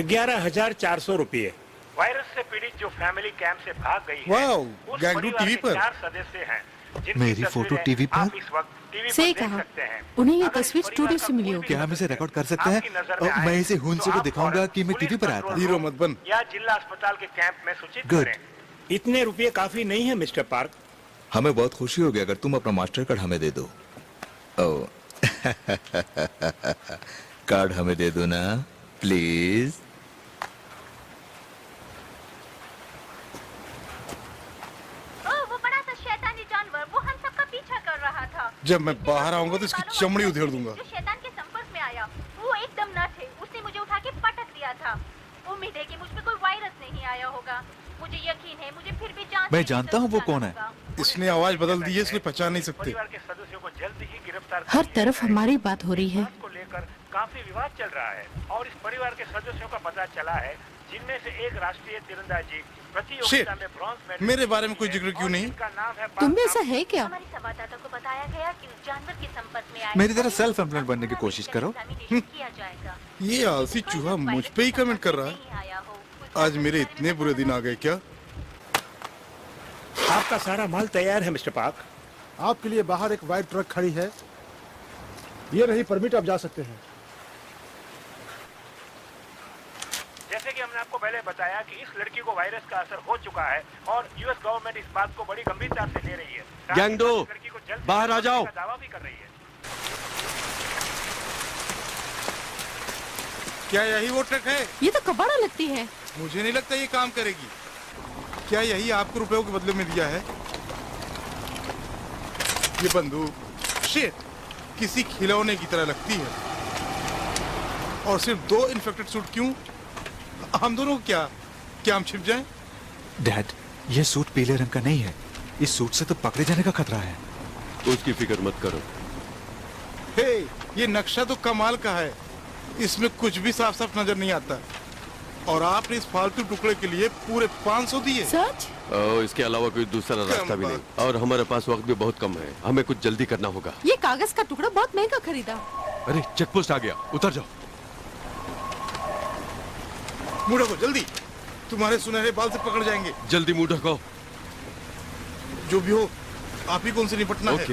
[SPEAKER 1] 11,400 रुपये। वायरस से पीड़ित जो फैमिली कैंप से भाग गई है,
[SPEAKER 3] वाओ,
[SPEAKER 1] उस
[SPEAKER 3] गैंगू
[SPEAKER 1] परिवार
[SPEAKER 3] टीवी
[SPEAKER 1] के
[SPEAKER 3] पर।
[SPEAKER 1] 4 सदस्य हैं जिनकी
[SPEAKER 4] मेरी फोटो
[SPEAKER 1] तस्वीरें
[SPEAKER 4] टीवी पर?
[SPEAKER 1] आप इस वक्त टीवी पर
[SPEAKER 6] सही
[SPEAKER 1] देख
[SPEAKER 6] कहा।
[SPEAKER 1] सकते हैं।
[SPEAKER 6] उन्हें ये
[SPEAKER 1] अगर इस
[SPEAKER 6] तस्वीर
[SPEAKER 1] परिवार
[SPEAKER 6] स्टूडियो
[SPEAKER 1] का
[SPEAKER 6] से मिली
[SPEAKER 1] कोई
[SPEAKER 6] होगी।
[SPEAKER 1] भी
[SPEAKER 4] क्या हम इसे रिकॉर्ड कर सकते
[SPEAKER 1] आपकी
[SPEAKER 4] हैं?
[SPEAKER 1] नजर में आए
[SPEAKER 4] मैं इसे हुन
[SPEAKER 1] तो
[SPEAKER 4] से को
[SPEAKER 1] आप
[SPEAKER 4] दिखाऊंगा कि मैं
[SPEAKER 1] पुलिस
[SPEAKER 4] टीवी पर आया था।
[SPEAKER 1] कंट्रोल
[SPEAKER 3] हीरो मत बन।
[SPEAKER 1] या जिला अस्पताल के कैंप में सूचित
[SPEAKER 10] Good.
[SPEAKER 1] करें। इतने रुपए काफी नहीं है मिस्टर पार्क।
[SPEAKER 10] हमें बहुत खुशी होगी अगर तुम अपना मास्टर कार्ड हमें दे दो। ओ कार्ड हमें दे दो ना प्लीज।
[SPEAKER 14] वो बड़ा सा शैतानी जानवर, वो हम सबका पीछा कर रहा था।
[SPEAKER 3] जब मैं बाहर आऊंगा तो इसकी चमड़ी उधेड़ दूंगा।
[SPEAKER 14] जो शैतान के संपर्क में आया वो एकदम न थे। उसने मुझे उठा के पटक दिया था। उम्मीद है कि मुझ में कोई वायरस नहीं आया होगा। मुझे यकीन है, मुझे फिर भी जांच
[SPEAKER 4] मैं जानता हूँ वो कौन है।
[SPEAKER 3] इसने आवाज बदल दी है, इसलिए पहचान नहीं सकते।
[SPEAKER 1] परिवार के सदस्यों को जल्द ही गिरफ्तार
[SPEAKER 6] हर तरफ हमारी बात हो रही है।
[SPEAKER 1] को लेकर काफी विवाद चल रहा है और इस परिवार के सदस्यों का पता चला है जिनमें से एक राष्ट्रीय तीरंदाजी प्रतियोगिता में ब्रॉन्ज मेडल।
[SPEAKER 3] मेरे बारे में कोई जिक्र क्यों नहीं?
[SPEAKER 1] का नाम है
[SPEAKER 6] तुम में ऐसा है क्या?
[SPEAKER 14] हमारे संवाददाता को बताया गया कि उस जानवर के संपर्क में आए
[SPEAKER 4] मेरी तरह सेल्फ एम्प्लॉयड बनने की कोशिश करो।
[SPEAKER 14] किया जाएगा।
[SPEAKER 3] ये आलसी चूहा मुझ पे ही कमेंट कर रहा है। आज मेरे इतने बुरे दिन आ गए क्या?
[SPEAKER 1] आपका सारा माल तैयार है मिस्टर पार्क।
[SPEAKER 11] आपके लिए बाहर एक वाइट ट्रक खड़ी है। ये रही परमिट, आप जा सकते हैं।
[SPEAKER 1] जैसे जैसे कि हमने आपको पहले बताया कि इस लड़की को वायरस का असर हो चुका है और यूएस गवर्नमेंट इस बात को बड़ी गंभीरता से ले रही है।
[SPEAKER 5] गैंग दो, बाहर आ जाओ।
[SPEAKER 1] दावा भी कर रही है।
[SPEAKER 3] क्या यही वो ट्रक है?
[SPEAKER 6] ये तो कबाड़ा लगती है।
[SPEAKER 3] मुझे नहीं लगता ये काम करेगी। क्या यही आपको रुपयों के बदले में दिया है? ये बंदूक शिट किसी खिलौने की तरह लगती है। और सिर्फ 2 इन्फेक्टेड सूट क्यों? हम दोनों को क्या हम छिप जाएं?
[SPEAKER 4] डैड, ये सूट पीले रंग का नहीं है। इस सूट से तो पकड़े जाने का खतरा है।
[SPEAKER 5] उसकी फिक्र मत करो।
[SPEAKER 3] हे, ये नक्शा तो कमाल का है। इसमें कुछ भी साफ साफ नजर नहीं आता। और आपने इस फालतू टुकड़े के लिए पूरे 500 दिए।
[SPEAKER 6] सच?
[SPEAKER 5] इसके अलावा कोई दूसरा रास्ता भी नहीं, और हमारे पास वक्त भी बहुत कम है। हमें कुछ जल्दी करना होगा।
[SPEAKER 6] ये कागज का टुकड़ा बहुत महंगा खरीदा।
[SPEAKER 4] अरे चेक पोस्ट आ गया, उतर जाओ।
[SPEAKER 3] मुंह ढको जल्दी, तुम्हारे सुनहरे बाल से पकड़ जाएंगे।
[SPEAKER 5] जल्दी मुंह ढको।
[SPEAKER 3] जो भी हो, आप ही को उनसे निपटना है।
[SPEAKER 1] गाड़ी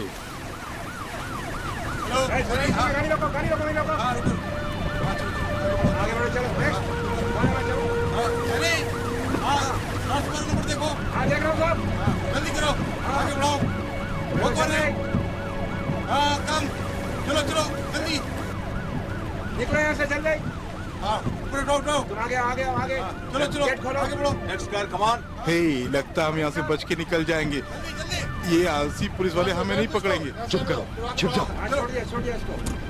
[SPEAKER 1] रोको, गाड़ी रोको, गाड़ी रोको। आगे बढ़ो, चलो नेक्स्ट।
[SPEAKER 3] नंबर देखो।
[SPEAKER 1] हाँ, देख रहा हूँ साहब।
[SPEAKER 3] जल्दी करो, आगे बढ़ाओ। वो कौन है? हाँ, कम। चलो चलो जल्दी
[SPEAKER 1] निकलो यहाँ से जल्दी।
[SPEAKER 3] हाँ, उठाओ।
[SPEAKER 1] तुम आगे आगे आगे।
[SPEAKER 3] चलो चलो
[SPEAKER 1] गेट खोलो।
[SPEAKER 3] आगे बढ़ो।
[SPEAKER 10] Next car, come on.
[SPEAKER 3] Hey, लगता हम यहाँ से बच के निकल जाएंगे। ये आलसी पुलिस वाले हमें नहीं पकड़ेंगे।
[SPEAKER 4] चुप करो, छिप जाओ।
[SPEAKER 1] हाँ, छोड़िए इसको।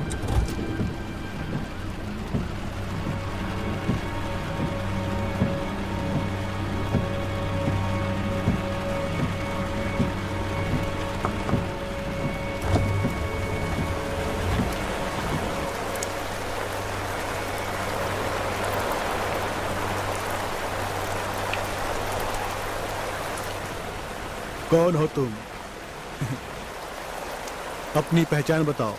[SPEAKER 15] कौन हो तुम? अपनी पहचान बताओ।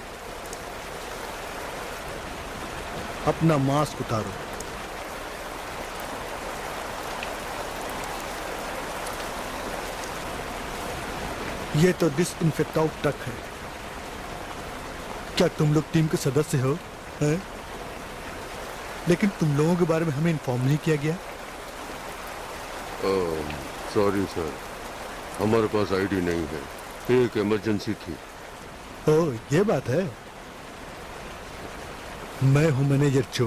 [SPEAKER 15] अपना मास्क उतारो। ये तो डिसइंफेक्ट आउट ट्रक है। क्या तुम लोग टीम के सदस्य हो? हैं? लेकिन तुम लोगों के बारे में हमें इन्फॉर्म नहीं किया गया।
[SPEAKER 5] सॉरी सर, हमारे पास आईडी नहीं है, एक इमरजेंसी थी।
[SPEAKER 15] ओह, ये बात है। मैं हूं मैनेजर चो।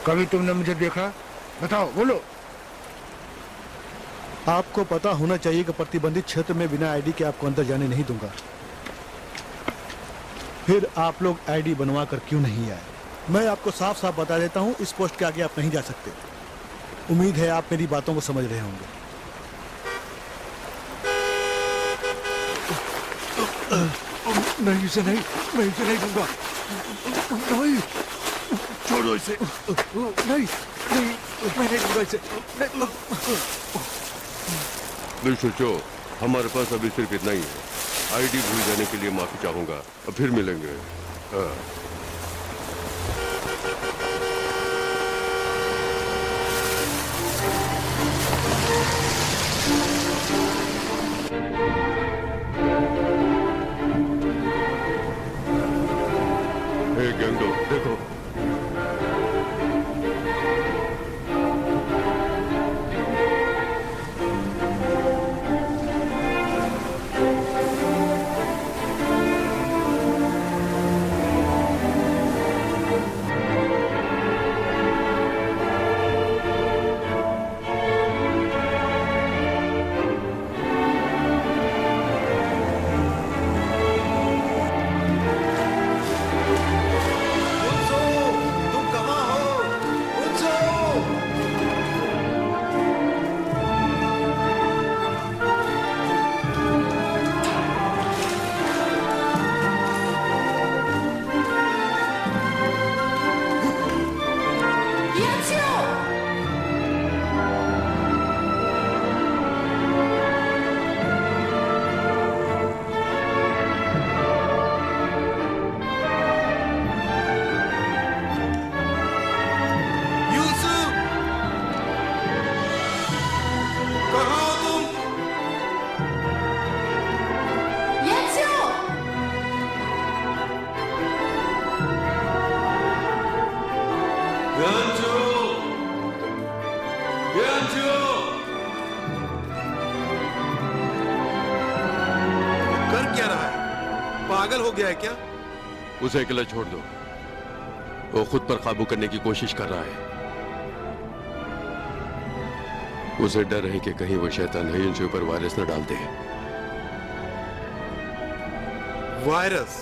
[SPEAKER 15] कभी तुमने मुझे देखा? बताओ, बोलो। आपको पता होना चाहिए कि प्रतिबंधित क्षेत्र में बिना आईडी के आपको अंदर जाने नहीं दूंगा। फिर आप लोग आईडी बनवा कर क्यों नहीं आए? मैं आपको साफ साफ बता देता हूं, इस पोस्ट के आगे आप नहीं जा सकते। उम्मीद है आप मेरी बातों को समझ रहे होंगे।
[SPEAKER 4] नहीं इसे नहीं, मैं इसे नहीं दूंगा। नहीं, छोड़ो इसे। नहीं, मैं नहीं दूंगा इसे।
[SPEAKER 5] मिस्टर चो, हमारे पास अभी सिर्फ इतना ही है। आईडी भूल जाने के लिए माफी चाहूंगा, फिर मिलेंगे। गैंगो, देखो।
[SPEAKER 10] सुन
[SPEAKER 3] पागल हो गया है क्या?
[SPEAKER 5] उसे अकेला छोड़ दो। वो खुद पर काबू करने की कोशिश कर रहा है। उसे डर है कि कहीं वो शैतान हियुनसू पर वायरस न डाल दे।
[SPEAKER 3] वायरस?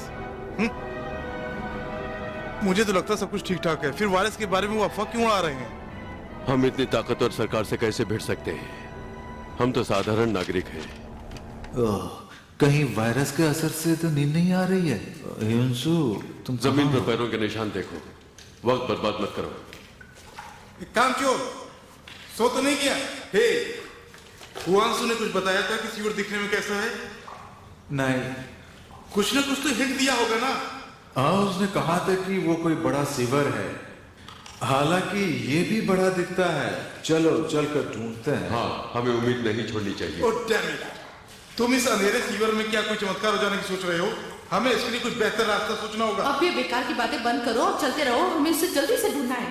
[SPEAKER 3] मुझे तो लगता सब कुछ ठीक ठाक है, फिर वायरस के बारे में वो अफवाह क्यों उड़ा रहे हैं?
[SPEAKER 5] हम इतनी ताकतवर सरकार से कैसे भिड़ सकते हैं? हम तो साधारण नागरिक हैं।
[SPEAKER 4] कहीं वायरस के असर से तो नींद नहीं आ रही है? हियुनसू, तुम
[SPEAKER 5] जमीन पर पैरों के निशान देखो। वक्त बर्बाद मत करो।
[SPEAKER 3] कामचोर, सो तो नहीं किया? हे, हुआंसू ने कुछ बताया था कि सीवर दिखने में कैसा है?
[SPEAKER 4] नहीं।
[SPEAKER 3] कुछ ना कुछ तो हिंट दिया होगा ना?
[SPEAKER 4] हाँ, उसने कहा था कि वो कोई बड़ा सीवर है। हालांकि ये भी बड़ा दिखता है। चलो चलकर ढूंढते हैं।
[SPEAKER 5] हाँ, हमें उम्मीद नहीं छोड़नी चाहिए।
[SPEAKER 3] Oh damn it! तुम इस अंधेरे सीवर में क्या कोई चमत्कार हो जाने की सोच रहे हो? हमें इसके लिए कुछ बेहतर रास्ता सोचना होगा।
[SPEAKER 6] अब ये बेकार की बातें बंद करो और चलते रहो। हमें इसे जल्दी से ढूंढना है।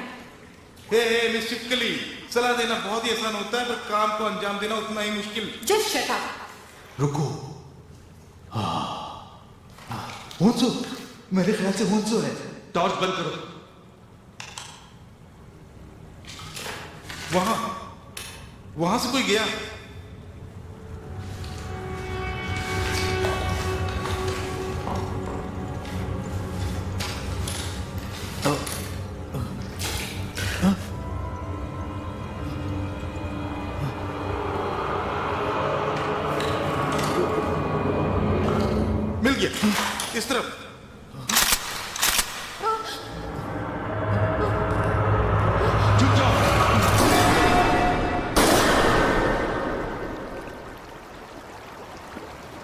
[SPEAKER 3] हे मिस चिपकली, सलाह देना बहुत ही आसान होता है, पर काम को अंजाम देना उतना ही मुश्किल।
[SPEAKER 6] Just shut up.
[SPEAKER 4] रुको। हुंसू, मेरे ख्याल से हुंसू है।
[SPEAKER 5] टॉर्च बंद करो।
[SPEAKER 3] वहां से कोई गया? मिल गया, इस तरफ।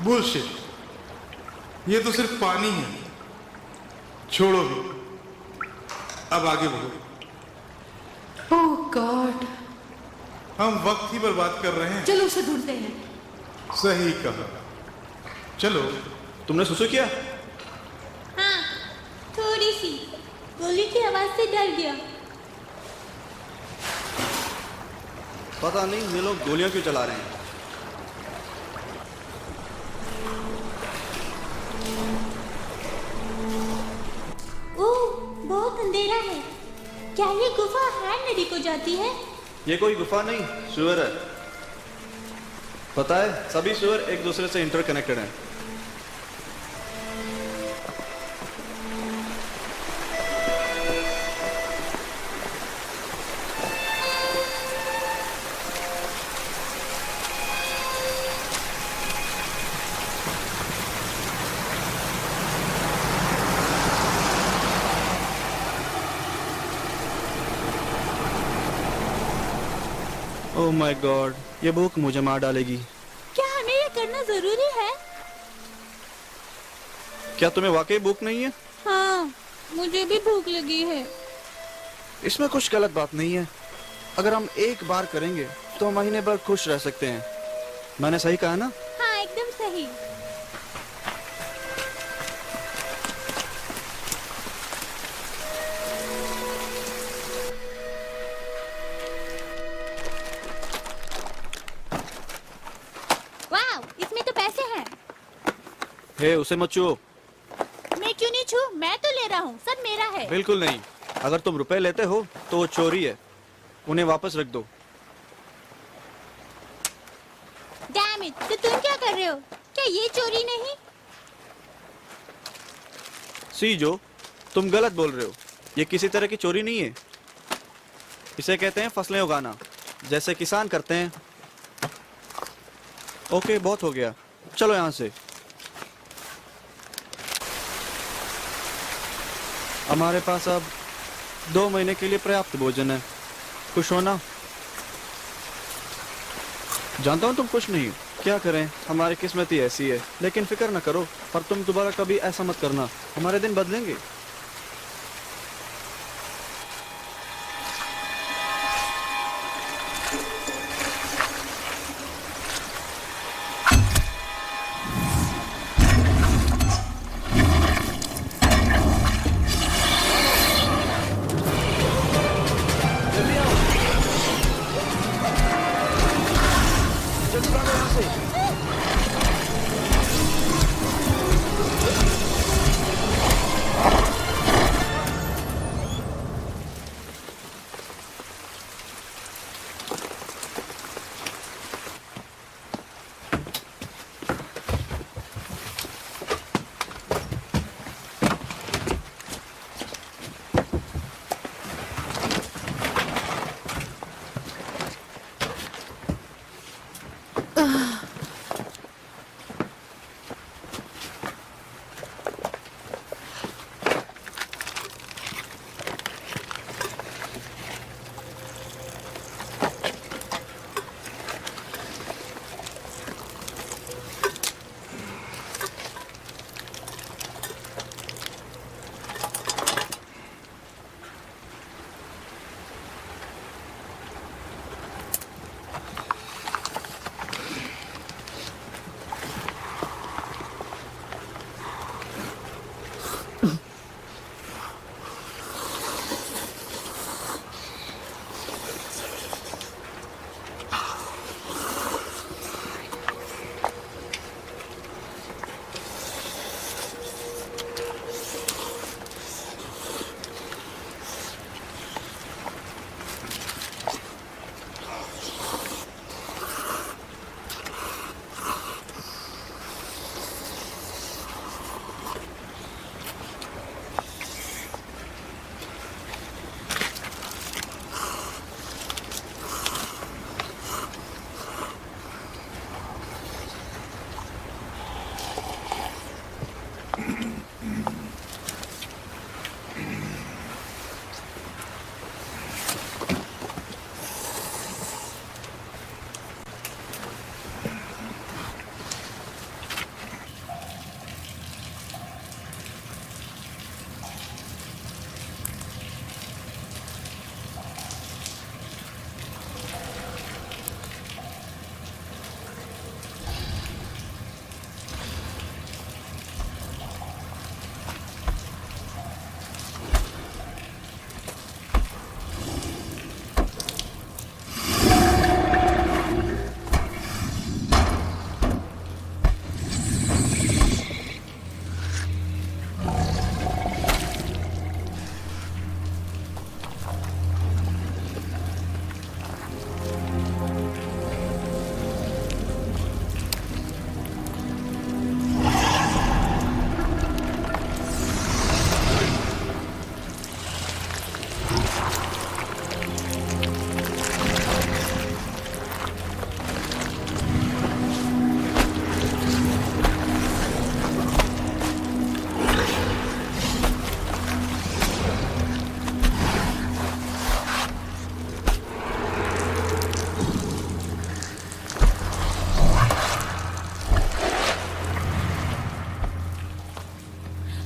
[SPEAKER 3] बुलशिट, ये तो सिर्फ पानी है। छोड़ो भी, अब आगे बढ़ो।
[SPEAKER 6] ओह गॉड,
[SPEAKER 3] हम वक्त ही बर्बाद कर रहे हैं।
[SPEAKER 6] चलो उसे ढूंढते हैं।
[SPEAKER 3] सही कहा, चलो।
[SPEAKER 2] तुमने सुसु किया?
[SPEAKER 13] हाँ, थोड़ी सी। गोली की आवाज से डर गया।
[SPEAKER 2] पता नहीं ये लोग गोलियां क्यों चला रहे हैं।
[SPEAKER 13] ओह, बहुत अंधेरा है। क्या ये गुफा हैंड नदी को जाती है?
[SPEAKER 2] ये कोई गुफा नहीं, सुअर है। पता है, सभी सुअर एक दूसरे से इंटरकनेक्टेड हैं। ओह माय गॉड, ये भूख मुझे मार डालेगी।
[SPEAKER 13] क्या हमें ये करना जरूरी है?
[SPEAKER 2] क्या तुम्हें वाकई भूख नहीं है?
[SPEAKER 13] हाँ, मुझे भी भूख लगी है।
[SPEAKER 2] इसमें कुछ गलत बात नहीं है। अगर हम एक बार करेंगे तो महीने भर खुश रह सकते हैं। मैंने सही कहा ना?
[SPEAKER 13] हाँ, एकदम सही। वाह, इसमें तो पैसे हैं।
[SPEAKER 2] हे, उसे मत छुओ।
[SPEAKER 13] मैं क्यों नहीं छू? मैं तो ले रहा हूँ, सब मेरा है।
[SPEAKER 2] बिल्कुल नहीं। अगर तुम रुपए लेते हो तो वो चोरी है। उन्हें वापस रख दो।
[SPEAKER 13] डैम इट, तो तुम क्या कर रहे हो? क्या ये चोरी नहीं?
[SPEAKER 2] सी जो, तुम गलत बोल रहे हो। ये किसी तरह की चोरी नहीं है। इसे कहते हैं फसलें उगाना, जैसे किसान करते हैं। ओके, बहुत हो गया, चलो यहाँ से। हमारे पास अब 2 महीने के लिए पर्याप्त भोजन है। खुश हो ना? जानता हूँ तुम खुश नहीं हो। क्या करें, हमारी किस्मत ही ऐसी है। लेकिन फिक्र न करो, पर तुम दोबारा कभी ऐसा मत करना। हमारे दिन बदलेंगे।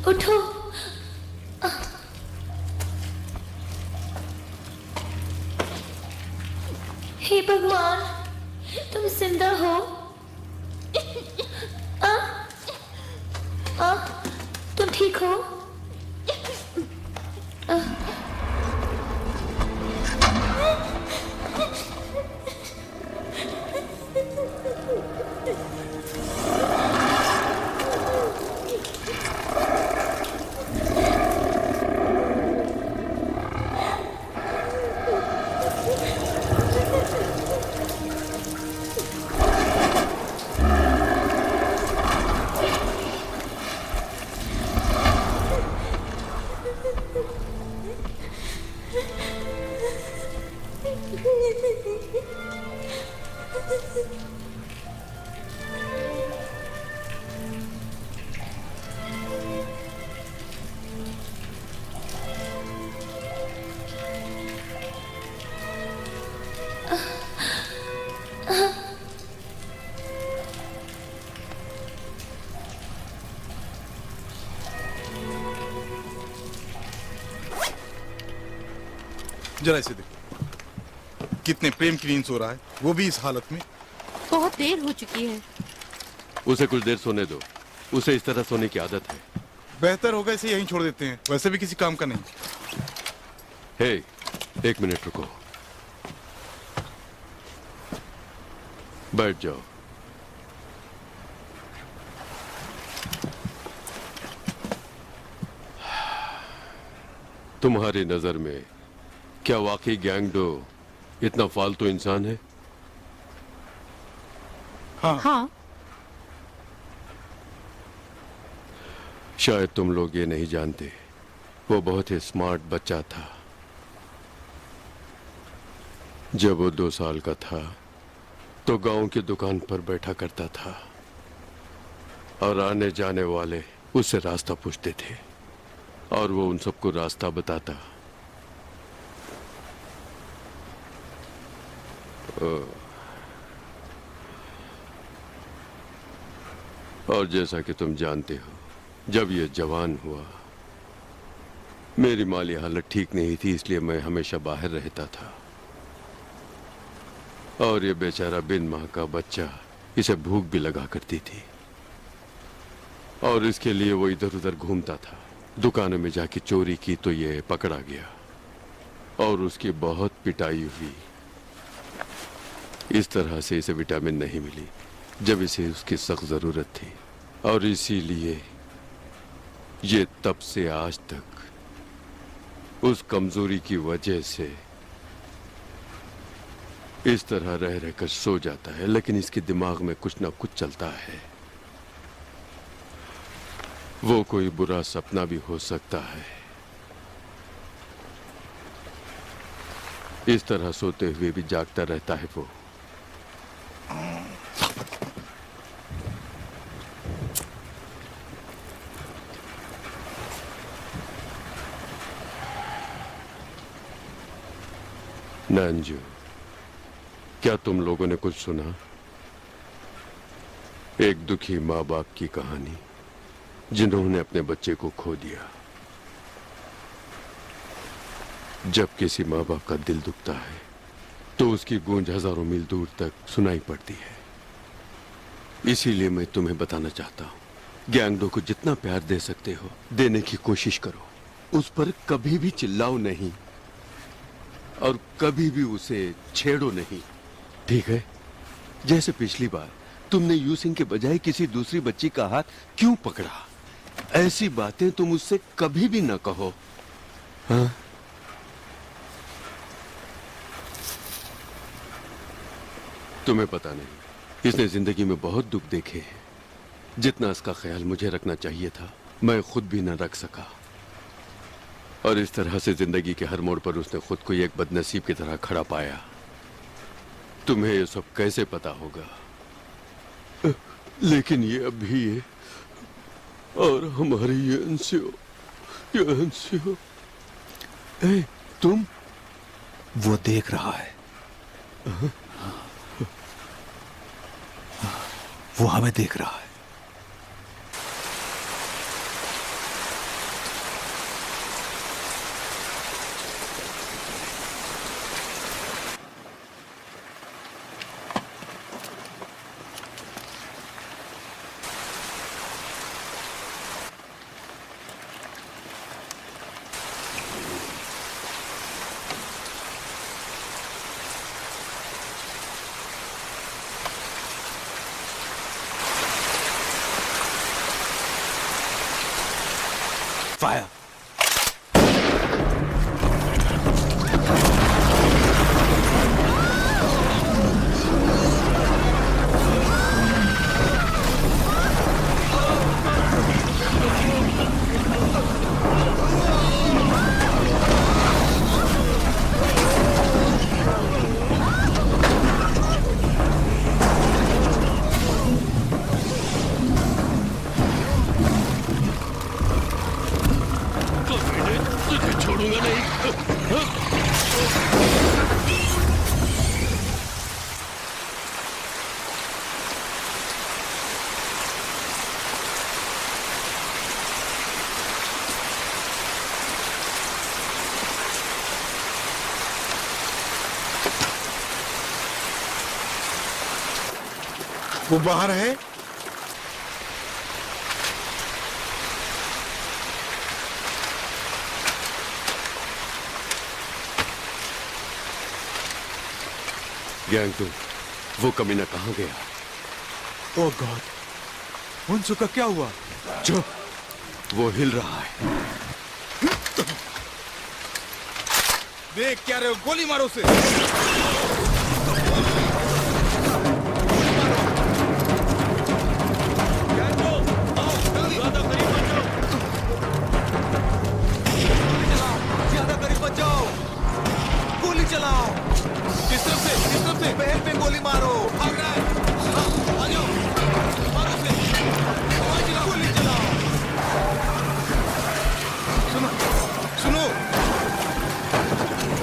[SPEAKER 7] उठो। हे भगवान, तुम जिंदा हो? तुम ठीक हो?
[SPEAKER 3] जरा इसे देखो, कितने प्रेम की नींद सो रहा है, वो भी इस हालत में।
[SPEAKER 6] बहुत देर हो चुकी है।
[SPEAKER 5] उसे कुछ देर सोने दो, उसे इस तरह सोने की आदत है।
[SPEAKER 3] बेहतर होगा इसे यहीं छोड़ देते हैं, वैसे भी किसी काम का नहीं।
[SPEAKER 5] हे, एक मिनट रुको, बैठ जाओ। तुम्हारी नजर में क्या वाकई गैंगडो इतना फालतू इंसान है?
[SPEAKER 6] हाँ।
[SPEAKER 5] शायद तुम लोग ये नहीं जानते, वो बहुत ही स्मार्ट बच्चा था। जब वो 2 साल का था तो गांव की दुकान पर बैठा करता था और आने जाने वाले उससे रास्ता पूछते थे और वो उन सबको रास्ता बताता। और जैसा कि तुम जानते हो, जब ये जवान हुआ, मेरी माली हालत ठीक नहीं थी, इसलिए मैं हमेशा बाहर रहता था और ये बेचारा बिन मां का बच्चा, इसे भूख भी लगा करती थी और इसके लिए वो इधर उधर घूमता था। दुकानों में जाके चोरी की तो ये पकड़ा गया और उसकी बहुत पिटाई हुई। इस तरह से इसे विटामिन नहीं मिली जब इसे उसकी सख्त जरूरत थी और इसीलिए ये तब से आज तक उस कमजोरी की वजह से इस तरह रह रहकर सो जाता है, लेकिन इसके दिमाग में कुछ ना कुछ चलता है। वो कोई बुरा सपना भी हो सकता है। इस तरह सोते हुए भी जागता रहता है वो। नंजू, क्या तुम लोगों ने कुछ सुना? एक दुखी माँ बाप की कहानी जिन्होंने अपने बच्चे को खो दिया। जब किसी माँ बाप का दिल दुखता है तो उसकी गूंज हजारों मील दूर तक सुनाई पड़ती है। इसीलिए मैं तुम्हें बताना चाहता हूं, गैंगडो को जितना प्यार दे सकते हो देने की कोशिश करो। उस पर कभी भी चिल्लाओ नहीं और कभी भी उसे छेड़ो नहीं, ठीक है? जैसे पिछली बार तुमने यूसिंग के बजाय किसी दूसरी बच्ची का हाथ क्यों पकड़ा? ऐसी बातें तुम उससे कभी भी ना कहो, हाँ? तुम्हें पता नहीं, इसने जिंदगी में बहुत दुख देखे हैं। जितना इसका ख्याल मुझे रखना चाहिए था, मैं खुद भी न रख सका। और इस तरह से जिंदगी के हर मोड़ पर उसने खुद को एक बदनसीब की तरह खड़ा पाया। तुम्हें ये सब कैसे पता होगा? लेकिन ये अभी है और हमारी ये अंशियो, तुम?
[SPEAKER 15] वो देख रहा है, वो हमें देख रहा है।
[SPEAKER 5] फायर।
[SPEAKER 16] तुझे छोड़ूंगा नहीं।
[SPEAKER 3] वो बाहर है।
[SPEAKER 5] गैंगटू, वो कमीना कहाँ गया?
[SPEAKER 15] ओह गॉड, उनसु का क्या हुआ?
[SPEAKER 5] जो वो हिल रहा है।
[SPEAKER 3] देख क्या रहे हो, गोली मारो उसे।
[SPEAKER 10] ज्यादा करीब मत जाओ, गोली चलाओ।
[SPEAKER 3] किस तरफ से? किस तरफ से?
[SPEAKER 10] बहन पे गोली मारो।
[SPEAKER 3] भाग रहा है। आ जाओ, मारो उसे। गोली चलाओ। सुनो, सुनो,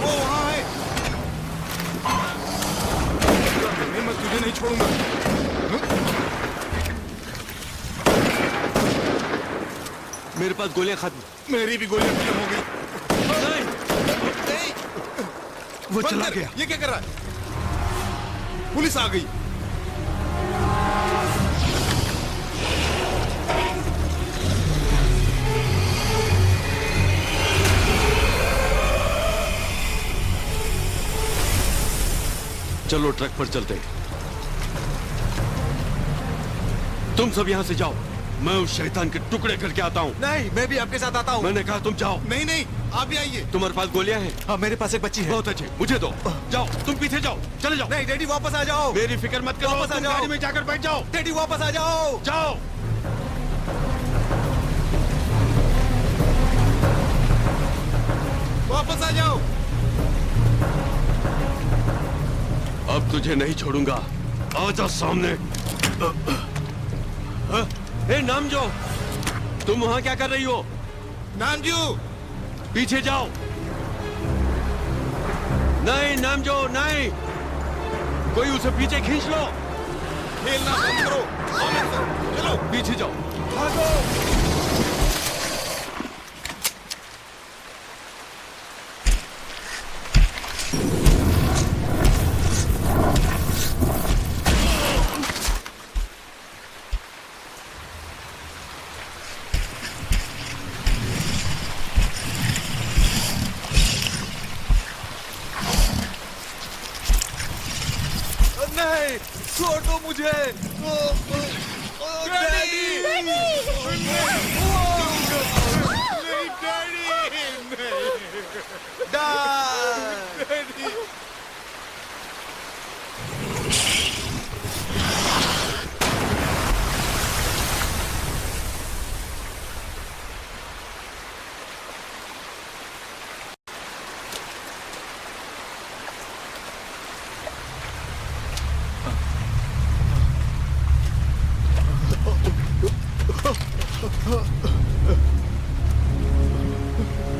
[SPEAKER 3] वो वहाँ है। मैं तुझे नहीं छोड़ूंगा।
[SPEAKER 5] मेरे पास गोलियां खत्म।
[SPEAKER 3] मेरी भी गोलियां खत्म हो गई।
[SPEAKER 5] वो
[SPEAKER 3] बंद
[SPEAKER 5] चला
[SPEAKER 3] कर।
[SPEAKER 5] गया।
[SPEAKER 3] ये क्या कर रहा है? पुलिस आ गई।
[SPEAKER 5] चलो ट्रक पर चलते हैं। तुम सब यहाँ से जाओ, मैं उस शैतान के टुकड़े करके आता हूँ।
[SPEAKER 10] नहीं, मैं भी आपके साथ आता हूँ।
[SPEAKER 5] मैंने कहा तुम जाओ।
[SPEAKER 3] नहीं नहीं, आप भी आइए।
[SPEAKER 5] तुम्हारे पास गोलियां हैं?
[SPEAKER 10] हाँ, मेरे पास एक बच्ची है।
[SPEAKER 5] बहुत अच्छे, मुझे दो। जाओ, तुम पीछे जाओ, चले जाओ।
[SPEAKER 10] नहीं डैडी, वापस आ जाओ।
[SPEAKER 5] मेरी फिक्र मत करो,
[SPEAKER 10] वापस आ
[SPEAKER 5] तुम
[SPEAKER 10] जाओ।
[SPEAKER 5] गाड़ी में जाकर बैठ जाओ।
[SPEAKER 10] डैडी वापस आ जाओ।
[SPEAKER 5] जाओ।
[SPEAKER 3] वापस आ जाओ।
[SPEAKER 5] अब तुझे नहीं छोड़ूंगा, आजा सामने। ए नामजो, तुम वहां क्या कर रही हो?
[SPEAKER 3] नामजू,
[SPEAKER 5] पीछे जाओ। नहीं नामजो, नहीं, कोई उसे पीछे खींच लो।
[SPEAKER 3] खेलना बंद करो। चलो
[SPEAKER 5] पीछे जाओ।
[SPEAKER 3] भागो।
[SPEAKER 10] नहीं, छोड़ दो मुझे।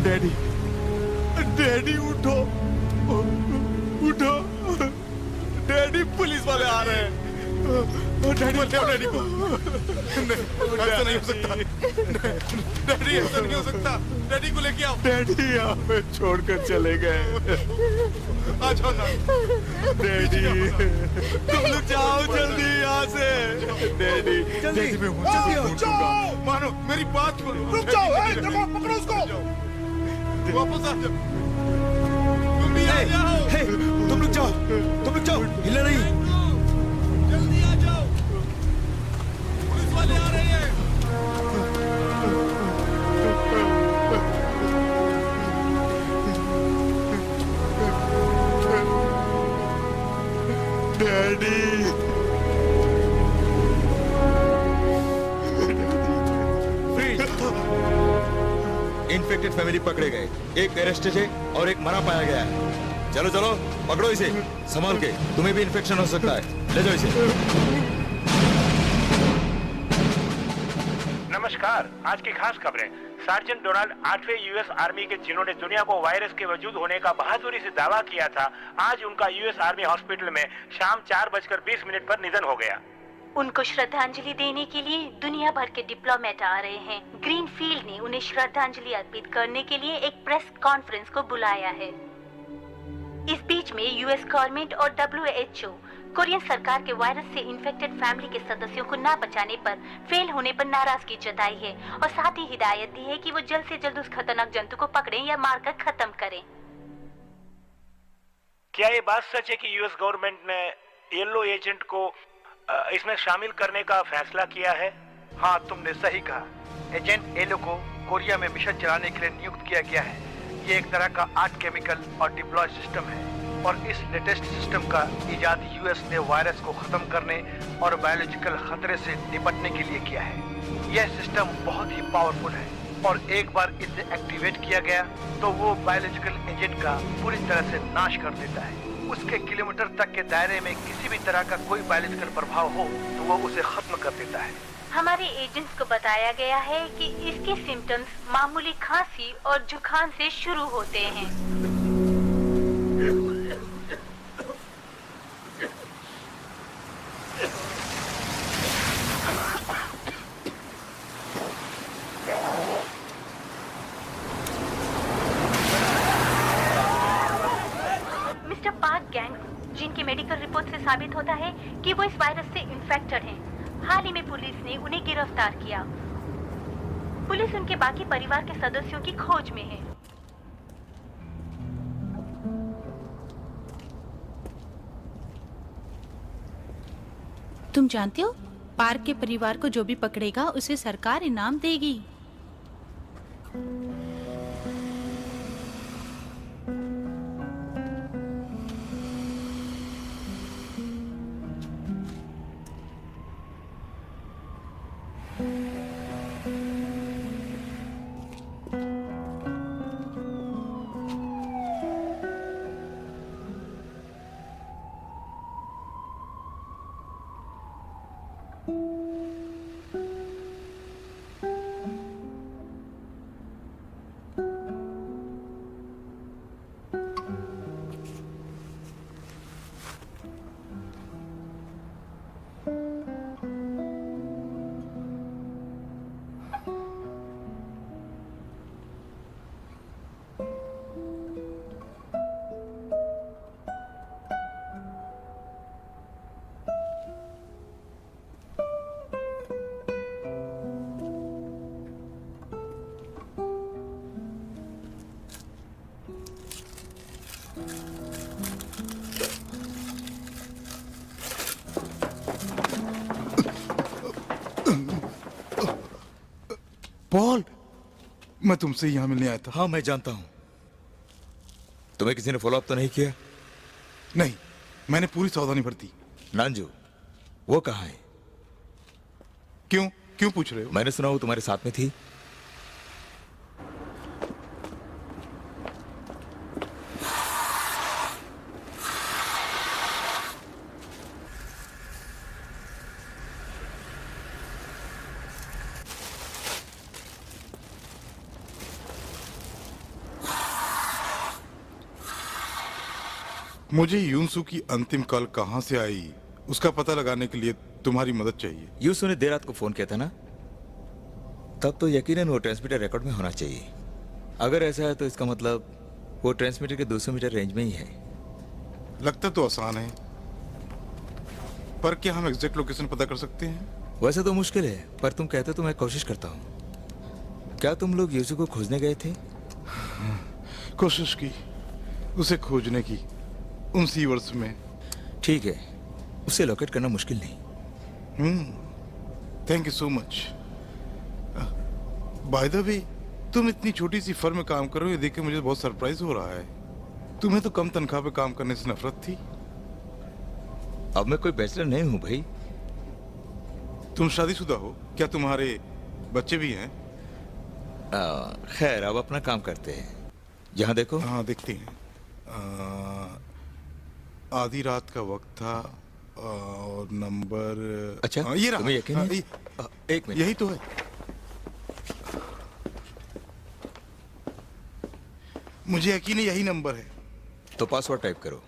[SPEAKER 10] डैडी, डैडी उठो, उठो। डैडी, पुलिस वाले आ रहे हैं। डैडी, मत डैडी को। नहीं, ऐसा नहीं हो सकता। डैडी, ऐसा नहीं हो सकता। डैडी को लेके आओ। डैडी हमें छोड़कर चले गए। आ जाओ ना। डैडी, तुम लोग जाओ जल्दी यहाँ से। डैडी, जल्दी मैं जाओ। मानो मेरी बात सुनो। रुक जाओ, पकड़ो उसको। वापस आ जाओ। तुम भी आ जाओ। तुम लोग जाओ, तुम लोग जाओ, हिलना नहीं। जल्दी आ जाओ, पुलिस वाले आ रहे हैं।
[SPEAKER 17] इन्फेक्टेड फैमिली पकड़े गए, एक अरेस्टेड है और एक मरा पाया गया है। चलो चलो पकड़ो इसे, संभाल के, तुम्हें भी इन्फेक्शन हो सकता है, ले जाओ इसे।
[SPEAKER 1] नमस्कार, आज की खास खबरें। सार्जेंट डोनाल्ड 8वें यूएस आर्मी के, जिन्होंने दुनिया को वायरस के वजूद होने का बहादुरी से दावा किया था, आज उनका यूएस आर्मी हॉस्पिटल में शाम 4:20 पर निधन हो गया।
[SPEAKER 18] उनको श्रद्धांजलि देने के लिए दुनिया भर के डिप्लोमेट आ रहे हैं। ग्रीनफील्ड ने उन्हें श्रद्धांजलि अर्पित करने के लिए एक प्रेस कॉन्फ्रेंस को बुलाया है। इस बीच में यूएस गवर्नमेंट और WHO कोरियन सरकार के वायरस से इन्फेक्टेड फैमिली के सदस्यों को ना बचाने पर, फेल होने पर नाराजगी जताई है और साथ ही हिदायत दी है कि वो जल्द से जल्द उस खतरनाक जंतु को पकड़ें या मारकर खत्म करें।
[SPEAKER 1] क्या ये बात सच है कि यूएस गवर्नमेंट ने येलो एजेंट को इसमें शामिल करने का फैसला किया है?
[SPEAKER 12] हाँ, तुमने सही कहा। एजेंट येलो को कोरिया में मिशन चलाने के लिए नियुक्त किया गया है। ये एक तरह का 8 केमिकल और डिप्लॉय सिस्टम है और इस लेटेस्ट सिस्टम का इजाद यूएस ने वायरस को खत्म करने और बायोलॉजिकल खतरे से निपटने के लिए किया है। यह सिस्टम बहुत ही पावरफुल है और एक बार इसे एक्टिवेट किया गया तो वो बायोलॉजिकल एजेंट का पूरी तरह से नाश कर देता है। उसके किलोमीटर तक के दायरे में किसी भी तरह का कोई बायोलॉजिकल प्रभाव हो तो वो उसे खत्म कर देता है।
[SPEAKER 18] हमारे एजेंट्स को बताया गया है कि इसके सिम्टम्स मामूली खांसी और जुकाम से शुरू होते हैं। मिस्टर पार्क गैंग, जिनकी मेडिकल रिपोर्ट से साबित होता है कि वो इस वायरस से इन्फेक्टेड हैं। हाल ही में पुलिस ने उन्हें गिरफ्तार किया। पुलिस उनके बाकी परिवार के सदस्यों की खोज में है।
[SPEAKER 6] तुम जानते हो, पार्क के परिवार को जो भी पकड़ेगा उसे सरकार इनाम देगी।
[SPEAKER 3] पॉल, मैं तुमसे यहाँ मिलने आया था।
[SPEAKER 17] हाँ, मैं जानता हूँ। तुम्हें किसी ने फॉलो अप तो नहीं किया?
[SPEAKER 3] नहीं, मैंने पूरी सावधानी बरती।
[SPEAKER 17] नांजू, वो कहाँ है?
[SPEAKER 3] क्यों पूछ रहे हो?
[SPEAKER 17] मैंने सुना वो तुम्हारे साथ में थी।
[SPEAKER 3] मुझे यूसु की अंतिम कॉल कहां से आई उसका पता लगाने के लिए तुम्हारी मदद चाहिए।
[SPEAKER 17] यूसु ने देर रात को फोन किया था ना, तब तो यकीनन वो ट्रांसमीटर रिकॉर्ड में होना चाहिए। अगर ऐसा है तो इसका मतलब वो ट्रांसमीटर के 200 मीटर रेंज में ही है।
[SPEAKER 3] लगता तो आसान है, पर क्या हम एग्जैक्ट लोकेशन पता कर सकते हैं?
[SPEAKER 17] वैसे तो मुश्किल है, पर तुम कहते तो मैं कोशिश करता हूँ। क्या तुम लोग यूसु को खोजने गए थे?
[SPEAKER 3] कोशिश की उसे खोजने की उन सीवर्स में।
[SPEAKER 17] ठीक है, उसे लोकेट करना मुश्किल नहीं।
[SPEAKER 3] Thank you so much. By the way, तुम इतनी छोटी सी फर्म में काम कर रहे हो, ये देख के मुझे बहुत सरप्राइज हो रहा है। तुम्हें तो कम तनख्वाह पे काम करने से नफरत थी।
[SPEAKER 17] अब मैं कोई बैचलर नहीं हूँ भाई।
[SPEAKER 3] तुम शादीशुदा हो क्या? तुम्हारे बच्चे भी हैं?
[SPEAKER 17] खैर अब अपना काम करते हैं। यहाँ देखो।
[SPEAKER 3] हाँ देखते हैं। आधी रात का वक्त था और नंबर।
[SPEAKER 17] अच्छा
[SPEAKER 3] ये रहा।
[SPEAKER 17] तुम्हें यकीन है? एक मिनट।
[SPEAKER 3] यही तो है। मुझे यकीन है यही नंबर है।
[SPEAKER 17] तो पासवर्ड टाइप करो।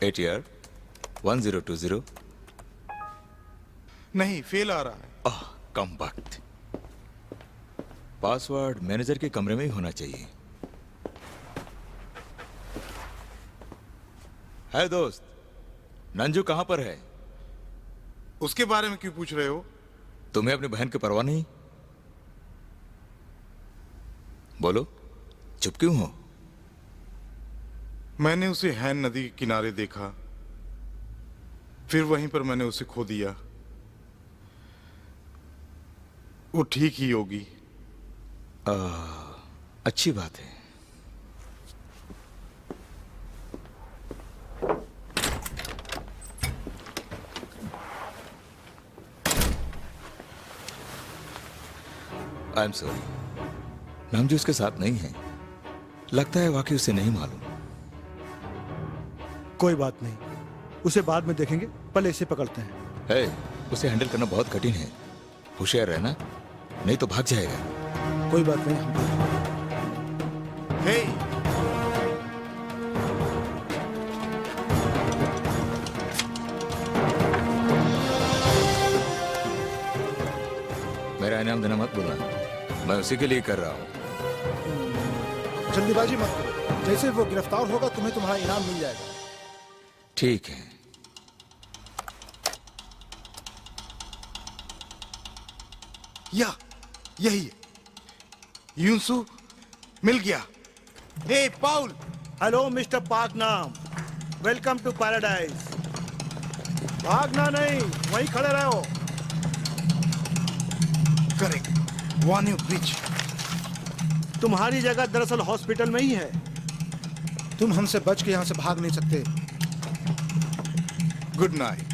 [SPEAKER 17] ATR1020।
[SPEAKER 3] नहीं, फेल आ रहा है।
[SPEAKER 17] कम वक्त। पासवर्ड मैनेजर के कमरे में ही होना चाहिए। है दोस्त, नंजू कहां पर है?
[SPEAKER 3] उसके बारे में क्यों पूछ रहे हो?
[SPEAKER 17] तुम्हें अपनी बहन की परवाह नहीं? बोलो, चुप क्यों हो?
[SPEAKER 3] मैंने उसे हैन नदी के किनारे देखा, फिर वहीं पर मैंने उसे खो दिया। वो ठीक ही होगी।
[SPEAKER 17] अच्छी बात है। आई एम सॉरी, नामजू उसके साथ नहीं है। लगता है वाकई उसे नहीं मालूम।
[SPEAKER 15] कोई बात नहीं, उसे बाद में देखेंगे, पहले इसे पकड़ते हैं।
[SPEAKER 17] है, उसे हैंडल करना बहुत कठिन है। होशियार रहना, नहीं तो भाग जाएगा।
[SPEAKER 15] कोई बात नहीं।
[SPEAKER 3] हे,
[SPEAKER 17] मेरा इनाम देना मत भूलना, मैं उसी के लिए कर रहा हूं।
[SPEAKER 11] जल्दीबाजी मत करो, जैसे वो गिरफ्तार होगा तुम्हें तुम्हारा इनाम मिल जाएगा।
[SPEAKER 17] ठीक है।
[SPEAKER 3] यही है। यूसु मिल गया। हे पाउल।
[SPEAKER 1] हेलो मिस्टर पाक नाम, वेलकम टू पैराडाइज। भागना नहीं, वहीं खड़े रहो।
[SPEAKER 3] करेक्ट, वान्यू ब्रिज।
[SPEAKER 1] तुम्हारी जगह दरअसल हॉस्पिटल में ही है।
[SPEAKER 11] तुम हमसे बच के यहाँ से भाग नहीं सकते।
[SPEAKER 3] Good night.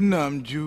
[SPEAKER 3] नामजू,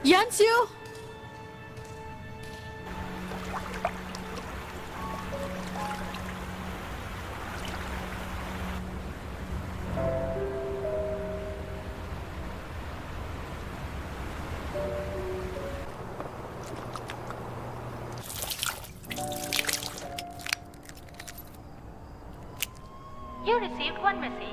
[SPEAKER 6] यांसियो,
[SPEAKER 18] You received one message.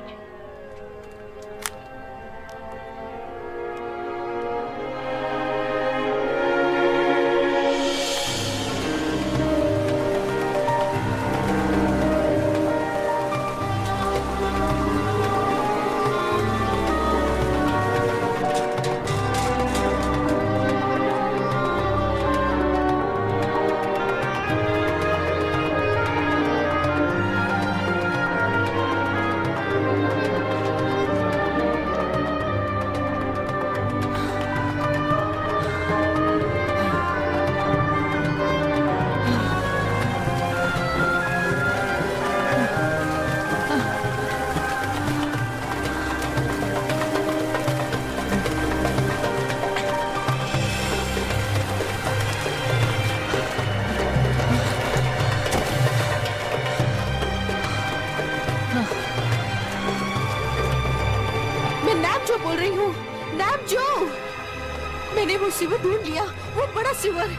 [SPEAKER 6] मैंने वो सिवर ढूंढ लिया, वो बड़ा सिवर,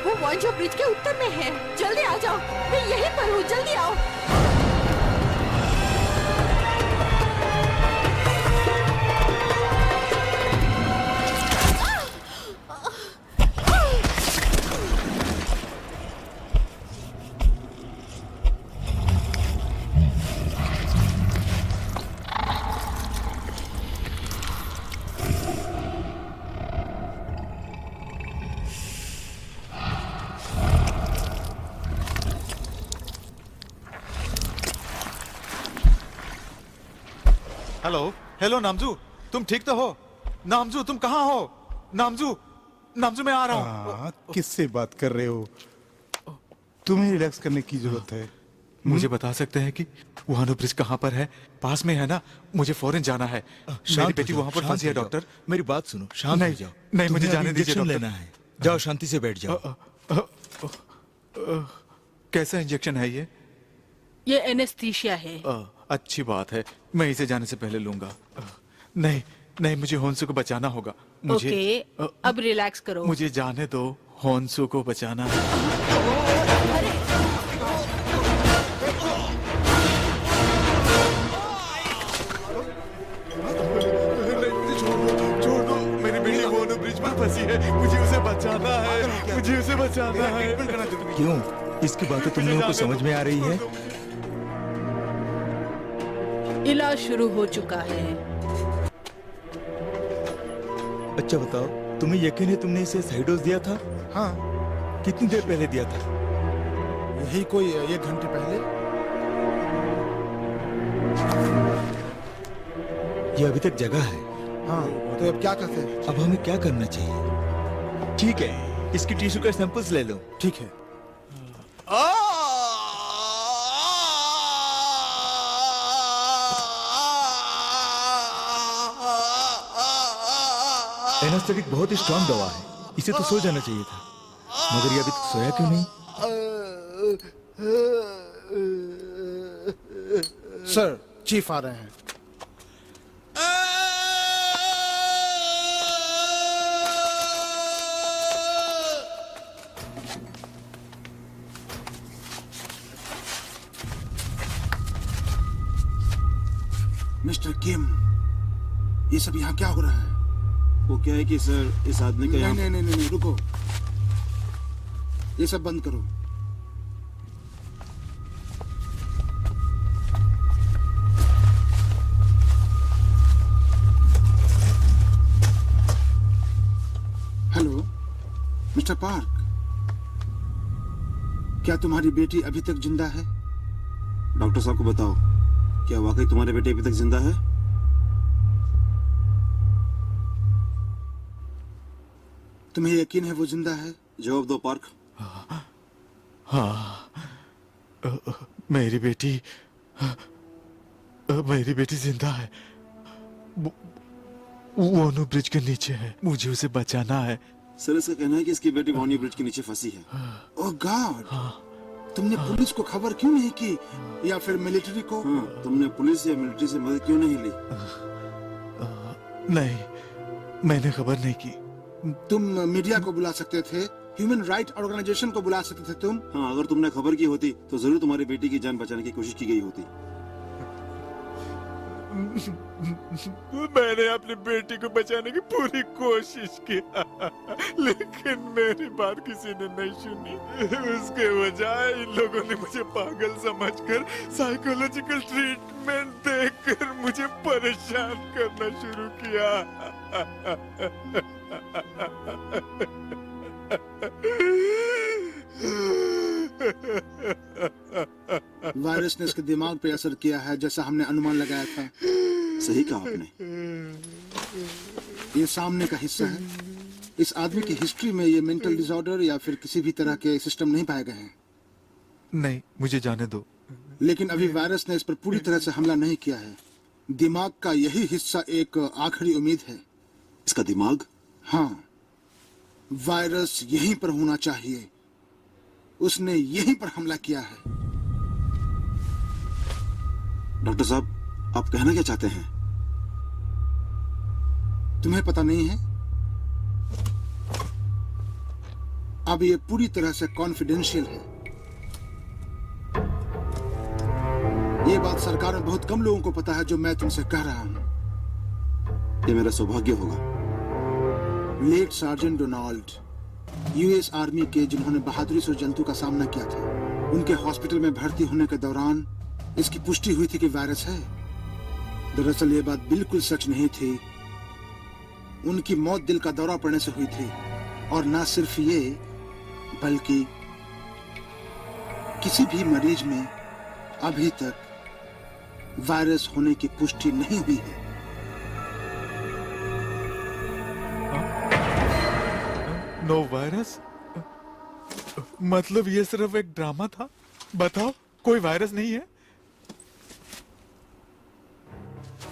[SPEAKER 6] वो वांजो ब्रिज के उत्तर में है। जल्दी आ जाओ, मैं यहीं पर हूँ, जल्दी आओ।
[SPEAKER 10] हेलो हेलो नामजू, तुम ठीक तो हो? नामजू तुम कहाँ हो? नामजू नामजू मैं आ रहा हूँ।
[SPEAKER 3] किससे बात कर रहे हो? तुम्हें रिलैक्स करने की जरूरत है।
[SPEAKER 10] मुझे बता सकते हैं कि वहां ब्रिज कहाँ पर है? पास में है ना? मुझे फौरन जाना है। मेरी बेटी वहां पर फंसी है डॉक्टर।
[SPEAKER 17] मेरी बात सुनो, शांत हो जाओ।
[SPEAKER 10] नहीं मुझे जाने दीजिए डॉक्टर।
[SPEAKER 17] लेना है, जाओ शांति से बैठ जाओ।
[SPEAKER 10] कैसा इंजेक्शन है ये?
[SPEAKER 6] ये एनेस्थीसिया है।
[SPEAKER 10] अच्छी बात है, मैं इसे जाने से पहले लूंगा। नहीं नहीं, मुझे होन्सू को बचाना होगा। मुझे
[SPEAKER 6] ओके, अब रिलैक्स करो।
[SPEAKER 10] मुझे जाने दो, होन्सू को बचाना है। छोड़ दो, मेरी बेटी वोनो ब्रिज पर फंसी है, मुझे उसे बचाना है, मुझे उसे बचाना है।
[SPEAKER 17] क्यों? इसकी बातें तुम लोगों को समझ में आ रही है?
[SPEAKER 6] इलाज शुरू हो चुका है।
[SPEAKER 17] अच्छा बताओ, तुम्हें यकीन है तुमने इसे सही डोज दिया था?
[SPEAKER 11] हाँ।
[SPEAKER 17] कितनी देर पहले दिया था?
[SPEAKER 11] यही कोई 1 घंटे पहले।
[SPEAKER 17] ये अभी तक जगह है।
[SPEAKER 11] हाँ, तो अब क्या करते हैं?
[SPEAKER 17] अब हमें क्या करना चाहिए? ठीक है, इसकी टिश्यू का सैंपल्स ले लो।
[SPEAKER 11] ठीक है।
[SPEAKER 17] एनास्थेटिक बहुत ही स्ट्रांग दवा है, इसे तो सो जाना चाहिए था, मगर ये अभी तक सोया क्यों नहीं?
[SPEAKER 11] सर, चीफ आ रहे हैं।
[SPEAKER 19] मिस्टर किम, ये सब यहाँ क्या हो रहा है?
[SPEAKER 20] वो क्या है कि सर, इस आदमी का
[SPEAKER 19] नहीं, नहीं, नहीं, नहीं, रुको, ये सब बंद करो। हेलो मिस्टर पार्क, क्या तुम्हारी बेटी अभी तक जिंदा है?
[SPEAKER 20] डॉक्टर साहब को बताओ, क्या वाकई तुम्हारे बेटे अभी तक जिंदा है?
[SPEAKER 19] तुम्हें यकीन है वो जिंदा है?
[SPEAKER 20] जवाब दो पार्क।
[SPEAKER 10] हाँ, मेरी बेटी जिंदा है।
[SPEAKER 15] वो अनु ब्रिज के नीचे है, मुझे उसे बचाना है।
[SPEAKER 20] सर इसका कहना है कि इसकी बेटी वानी ब्रिज के नीचे फंसी है।
[SPEAKER 19] ओह गॉड, तुमने पुलिस को खबर क्यों नहीं की या फिर मिलिट्री को?
[SPEAKER 20] हाँ, तुमने पुलिस या मिलिट्री से मदद क्यों नहीं ली?
[SPEAKER 15] नहीं, मैंने खबर नहीं की।
[SPEAKER 19] तुम मीडिया को बुला सकते थे, ह्यूमन राइट ऑर्गेनाइजेशन को बुला सकते थे तुम।
[SPEAKER 20] हाँ, अगर तुमने खबर की होती तो जरूर तुम्हारी बेटी की जान बचाने की कोशिश की गई होती।
[SPEAKER 10] मैंने अपनी बेटी को बचाने की पूरी कोशिश की, लेकिन मेरी बात किसी ने नहीं सुनी। उसके बजाय इन लोगों ने मुझे पागल समझकर साइकोलॉजिकल ट्रीटमेंट देकर मुझे परेशान करना शुरू किया।
[SPEAKER 19] वायरस ने इसके दिमाग पे असर किया है, जैसा हमने अनुमान लगाया था।
[SPEAKER 20] सही कहा आपने।
[SPEAKER 19] ये सामने का हिस्सा है। इस आदमी की हिस्ट्री में ये मेंटल डिसऑर्डर या फिर किसी भी तरह के सिस्टम नहीं पाए गए हैं।
[SPEAKER 15] नहीं, मुझे जाने दो।
[SPEAKER 19] लेकिन अभी वायरस ने इस पर पूरी तरह से हमला नहीं किया है। दिमाग का यही हिस्सा एक आखिरी उम्मीद है।
[SPEAKER 20] इसका दिमाग?
[SPEAKER 19] हाँ, वायरस यहीं पर होना चाहिए। उसने यहीं पर हमला किया है।
[SPEAKER 20] डॉक्टर साहब, आप कहना क्या चाहते हैं?
[SPEAKER 19] तुम्हें पता नहीं है? अब ये पूरी तरह से कॉन्फिडेंशियल है। ये बात सरकार में बहुत कम लोगों को पता है जो मैं तुमसे कह रहा हूं।
[SPEAKER 20] ये मेरा सौभाग्य होगा।
[SPEAKER 19] Late sergeant Donald, US army के, जिन्होंने बहादुरी से जंतु का सामना किया था, उनके हॉस्पिटल में भर्ती होने के दौरान इसकी पुष्टि हुई थी कि वायरस है। दरअसल ये बात बिल्कुल सच नहीं थी। उनकी मौत दिल का दौरा पड़ने से हुई थी। और ना सिर्फ ये, बल्कि किसी भी मरीज में अभी तक वायरस होने की पुष्टि नहीं हुई है।
[SPEAKER 15] No virus? मतलब ये सिर्फ एक ड्रामा था? बताओ, कोई वायरस नहीं है?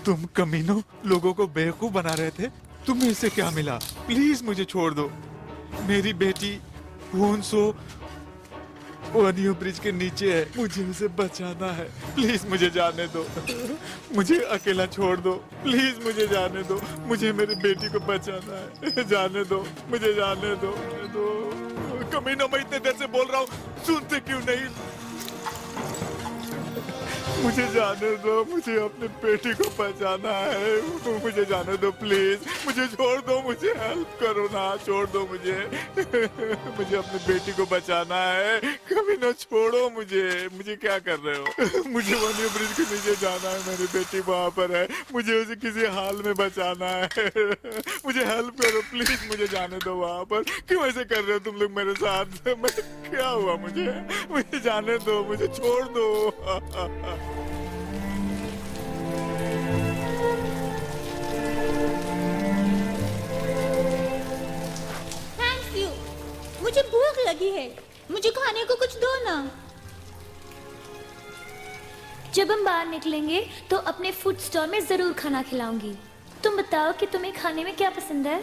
[SPEAKER 15] तुम कमीनों लोगों को बेवकूफ बना रहे थे। तुम्हें इससे क्या मिला? प्लीज मुझे छोड़ दो। मेरी बेटी हुनसो वानियो ब्रिज के नीचे है, मुझे उसे बचाना है। प्लीज मुझे जाने दो, मुझे अकेला छोड़ दो। प्लीज मुझे जाने दो, मुझे मेरी बेटी को बचाना है। जाने दो, मुझे जाने दो। कमीनों, मैं इतने देर से बोल रहा हूँ, सुनते क्यों नहीं? मुझे जाने दो, मुझे अपनी बेटी को बचाना है। मुझे जाने दो प्लीज, मुझे छोड़ दो, मुझे हेल्प करो ना, छोड़ दो मुझे। मुझे अपनी बेटी को बचाना है। कभी ना छोड़ो मुझे। मुझे क्या कर रहे हो? मुझे वानियो ब्रिज के नीचे जाना है, मेरी बेटी वहाँ पर है, मुझे उसे किसी हाल में बचाना है। मुझे हेल्प करो प्लीज, मुझे जाने दो वहाँ पर। क्यों ऐसे कर रहे हो तुम लोग मेरे साथ? मैं क्या हुआ मुझे जाने दो, मुझे छोड़ दो।
[SPEAKER 13] थैंक यू, मुझे भूख लगी है, मुझे खाने को कुछ दो ना।
[SPEAKER 7] जब हम बाहर निकलेंगे तो अपने फूड स्टॉल में जरूर खाना खिलाऊंगी। तुम बताओ कि तुम्हें खाने में क्या पसंद है?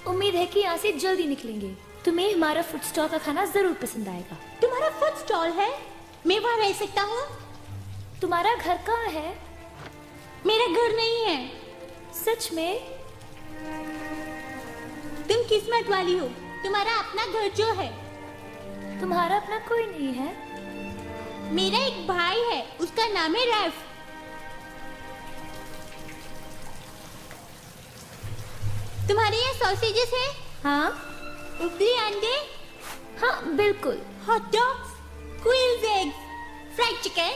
[SPEAKER 7] उम्मीद है कि यहाँ से जल्दी निकलेंगे। तुम्हें हमारा फूड स्टॉल का खाना जरूर पसंद आएगा।
[SPEAKER 13] तुम्हारा फूड स्टॉल है? मैं वहाँ रह सकता हूँ?
[SPEAKER 7] तुम्हारा घर कहाँ है?
[SPEAKER 13] मेरा घर नहीं है।
[SPEAKER 7] सच में?
[SPEAKER 13] तुम किस्मत वाली हो, तुम्हारा अपना घर जो है।
[SPEAKER 7] तुम्हारा अपना कोई नहीं है?
[SPEAKER 13] मेरा एक भाई है, उसका नाम है रैफ। तुम्हारे यहाँ सॉसेजेस है?
[SPEAKER 7] हाँ।
[SPEAKER 13] उबले अंडे?
[SPEAKER 7] हाँ बिल्कुल।
[SPEAKER 13] Hot dogs, quills eggs, fried chicken,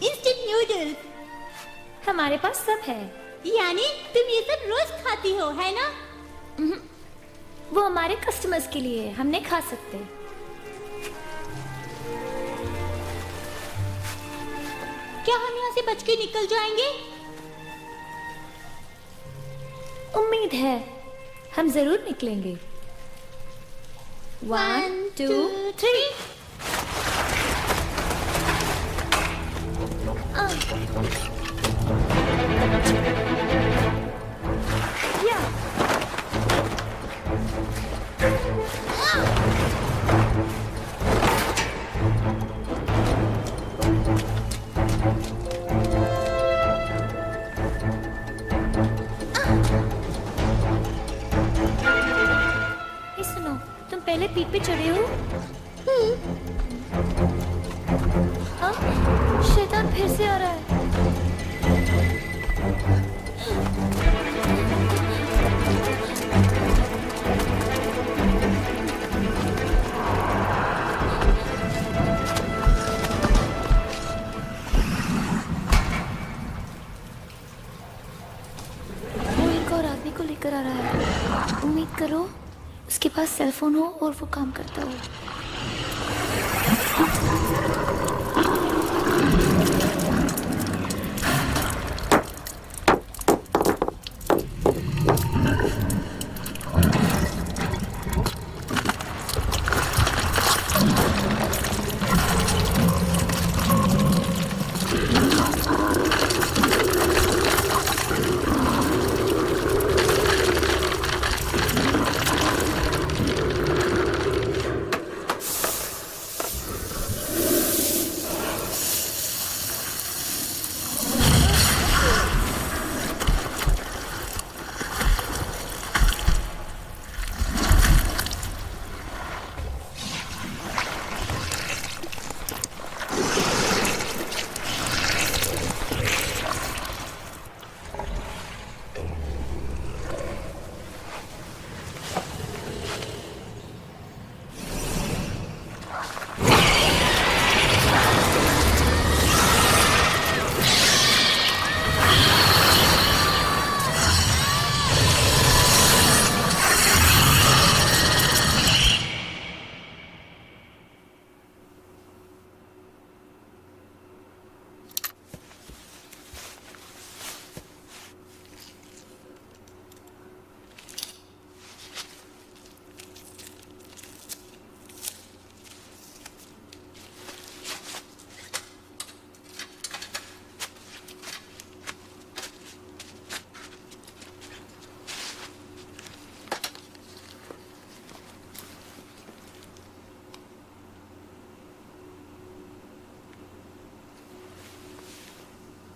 [SPEAKER 13] instant noodles.
[SPEAKER 7] हमारे पास सब है।
[SPEAKER 13] यानी तुम ये सब रोज खाती हो, है ना?
[SPEAKER 7] वो हमारे कस्टमर्स के लिए है, हम नहीं खा सकते।
[SPEAKER 13] क्या हम यहाँ से बच के निकल जाएंगे?
[SPEAKER 7] उम्मीद है, हम जरूर निकलेंगे। 1 2 3। पहले पीठ पे चढ़े हो? हाँ? शैतान फिर से आ रहा है। वो एक और आदमी को लेकर आ रहा है। उम्मीद करो उसके पास सेल फोन हो और वो काम करता हो।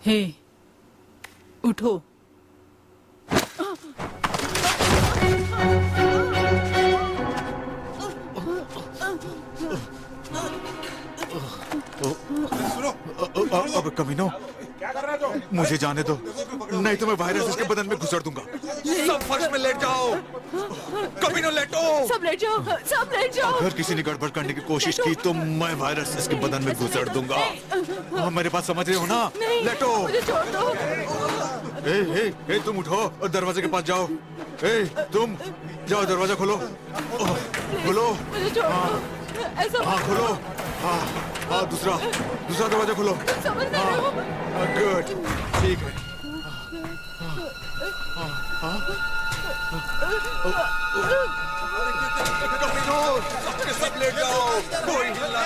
[SPEAKER 6] हे, उठो।
[SPEAKER 10] अब कमीनो, मुझे जाने दो, नहीं तो मैं वायरस इसके बदन में घुसड़ दूंगा। सब फर्श में लेट जाओ। कमीनो लेटो।
[SPEAKER 6] सब लेट जाओ, सब लेट जाओ।
[SPEAKER 10] अगर किसी ने गड़बड़ करने की कोशिश की तो मैं वायरस इसके बदन में घुसड़ दूंगा। मेरे पास समझ रहे हो ना? लेटो।
[SPEAKER 6] मुझे छोड़ दो।
[SPEAKER 10] ए, तुम उठो और दरवाजे के पास जाओ। तुम जाओ, दरवाजा खोलो। खोलो।
[SPEAKER 6] मुझे छोड़ दो। ऐसा
[SPEAKER 10] हाँ खोलो। हाँ दूसरा दरवाजा खोलो। गुड, ठीक है। सब लेट जाओ, कोई हिलना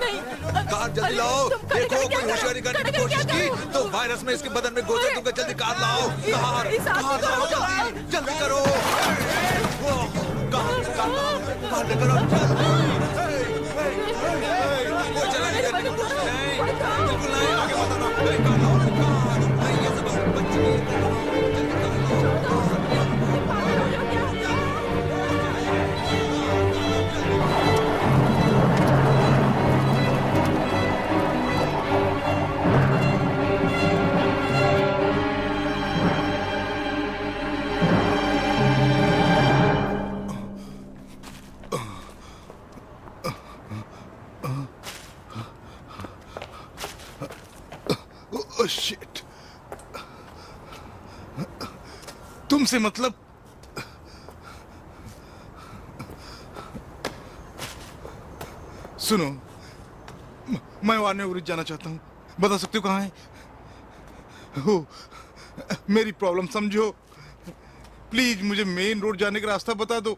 [SPEAKER 10] नहीं। कार जल्दी लाओ। देखो कोई होशियारी करने की कोशिश की तो वायरस में इसके बदन में घुसा दूंगा। जल्दी कार लाओ। कार लाओ, जल्दी करो। कार लेकर आओ कोई चलाने करने की कोशिश नहीं, बिल्कुल नहीं। आगे बताना। कार लाओ, कार। ये सब बच्चे शिट। तुमसे मतलब सुनो, मैं वार्नेवरिज जाना चाहता हूं। बता सकते हो कहां है? हो, मेरी प्रॉब्लम समझो। प्लीज मुझे मेन रोड जाने का रास्ता बता दो।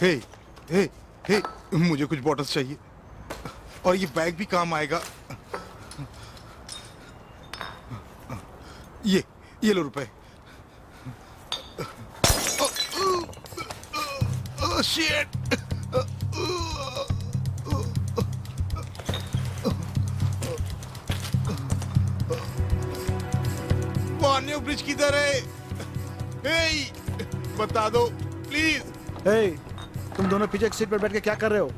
[SPEAKER 10] हे, मुझे कुछ बॉटल्स चाहिए और ये बैग भी काम आएगा। ये लो रुपए। शिट।
[SPEAKER 3] वानियो ब्रिज किधर है? हे, बता दो प्लीज।
[SPEAKER 11] हे, तुम दोनों पीछे की सीट पर बैठ के क्या कर रहे हो?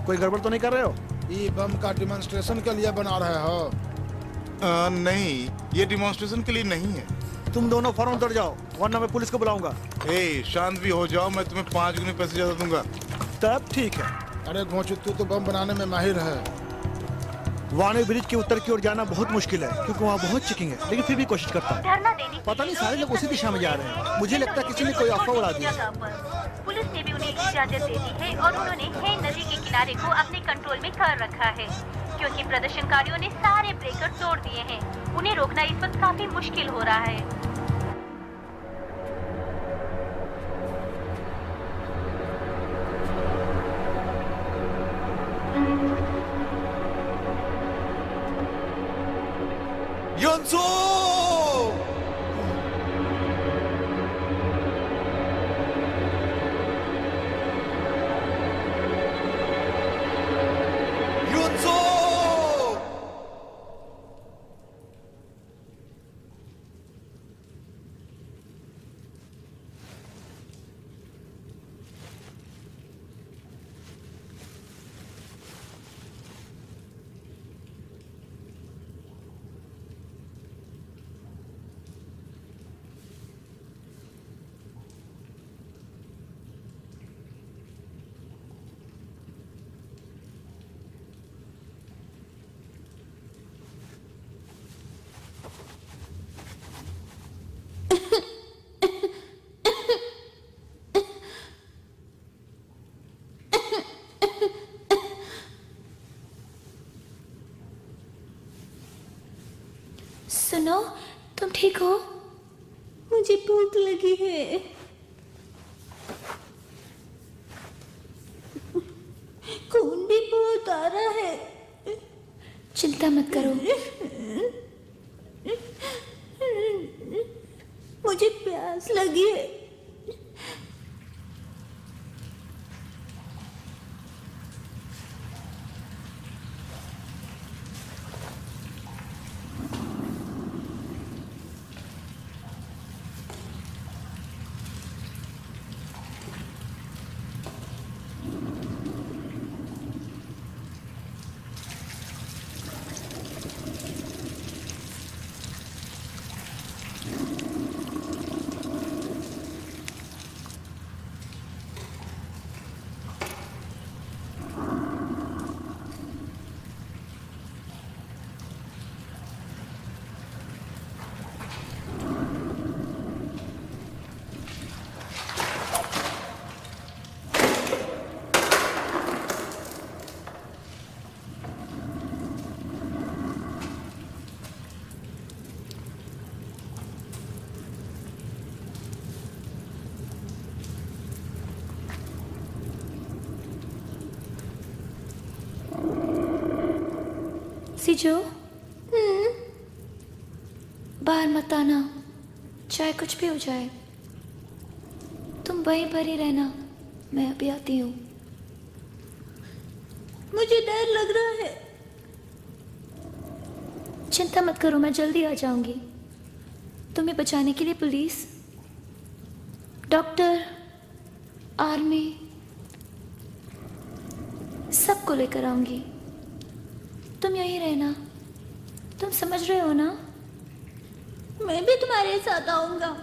[SPEAKER 11] कोई गड़बड़ तो नहीं कर रहे हो? ये बम का डिमॉन्स्ट्रेशन के लिए बना रहे हो?
[SPEAKER 3] नहीं, ये डिमॉन्स्ट्रेशन के लिए नहीं है।
[SPEAKER 11] तुम दोनों फौरन उतर जाओ, वरना मैं पुलिस को बुलाऊंगा।
[SPEAKER 3] हे, शांत भी हो जाओ, मैं तुम्हें 5 गुने पैसे ज्यादा दूंगा।
[SPEAKER 11] तब ठीक है। अरे घोंचू, तू तो बम बनाने में माहिर है। वानी ब्रिज के उत्तर की ओर जाना बहुत मुश्किल है, क्योंकि वहाँ बहुत चेकिंग है, लेकिन फिर भी कोशिश करता हूँ। पता नहीं सारे लोग उसी दिशा में जा रहे हैं। मुझे लगता है किसी ने कोई अफवाह उड़ा दी।
[SPEAKER 18] पुलिस ने भी उन्हें इजाजत दे दी है और उन्होंने हे नदी के किनारे को अपने कंट्रोल में कर रखा है, क्योंकि प्रदर्शनकारियों ने सारे ब्रेकर तोड़ दिए हैं। उन्हें रोकना इस वक्त काफी मुश्किल हो रहा है।
[SPEAKER 10] योंसो! योंसो!
[SPEAKER 7] सुनो, तुम ठीक हो?
[SPEAKER 13] मुझे भूख लगी है। खून भी बहुत आ रहा है।
[SPEAKER 7] चिंता मत करो।
[SPEAKER 13] मुझे प्यास लगी है।
[SPEAKER 7] सिजो, बाहर मत आना, चाहे कुछ भी हो जाए। तुम वहीं पर ही रहना, मैं अभी आती हूँ।
[SPEAKER 13] मुझे डर लग रहा है।
[SPEAKER 7] चिंता मत करो, मैं जल्दी आ जाऊंगी। तुम्हें बचाने के लिए पुलिस, डॉक्टर, आर्मी सबको लेकर आऊंगी। तुम यहीं रहना, तुम समझ रहे हो ना?
[SPEAKER 13] मैं भी तुम्हारे साथ आऊंगा।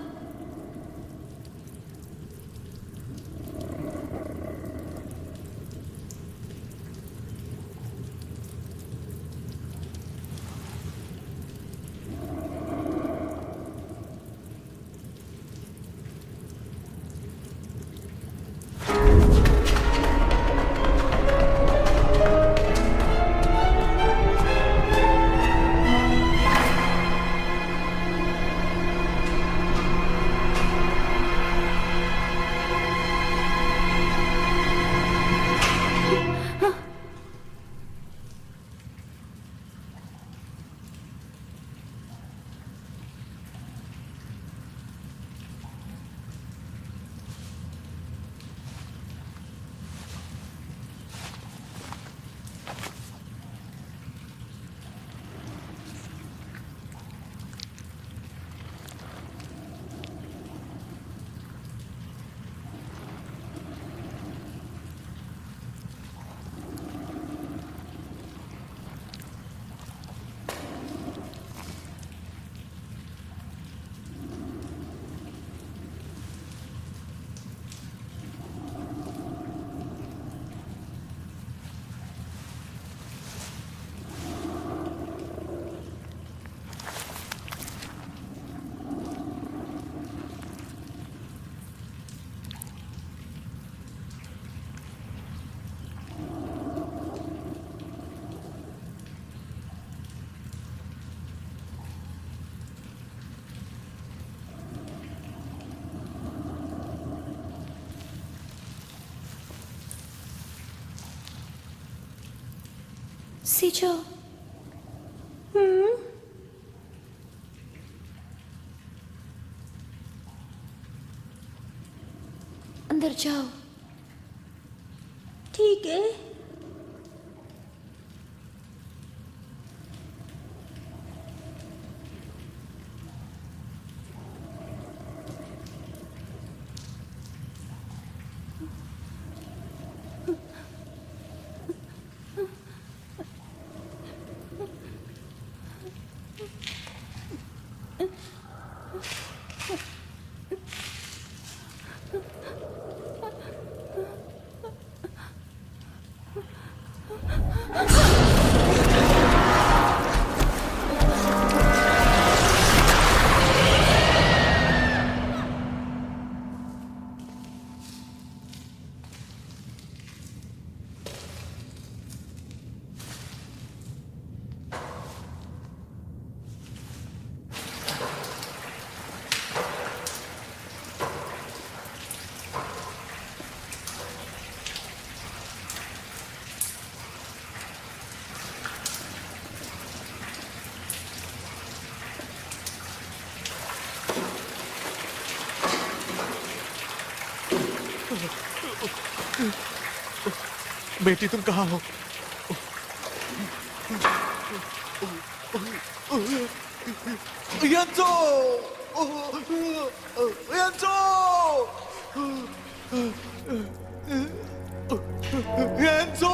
[SPEAKER 7] सीजो। अंदर जाओ।
[SPEAKER 13] ठीक है।
[SPEAKER 10] बेटी तुम कहाँ हो?
[SPEAKER 15] Yanzo! Yanzo! Yanzo!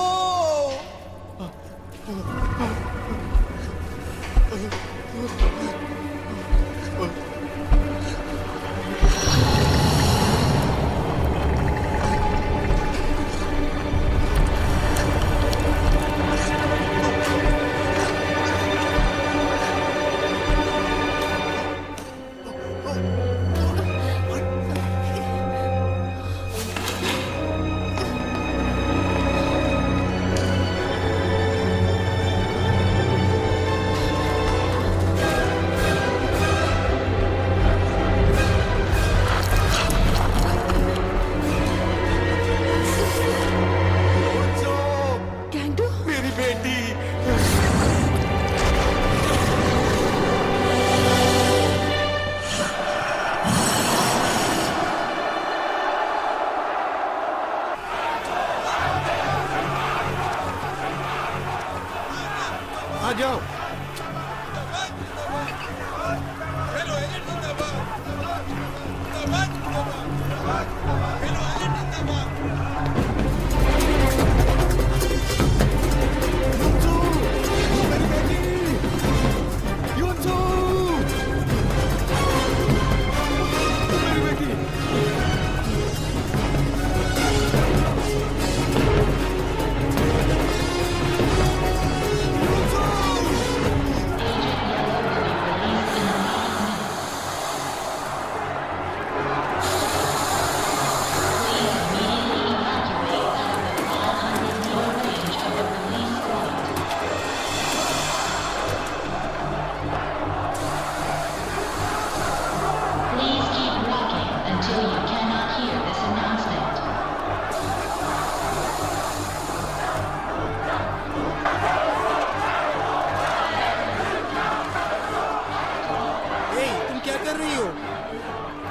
[SPEAKER 11] आ जाओ।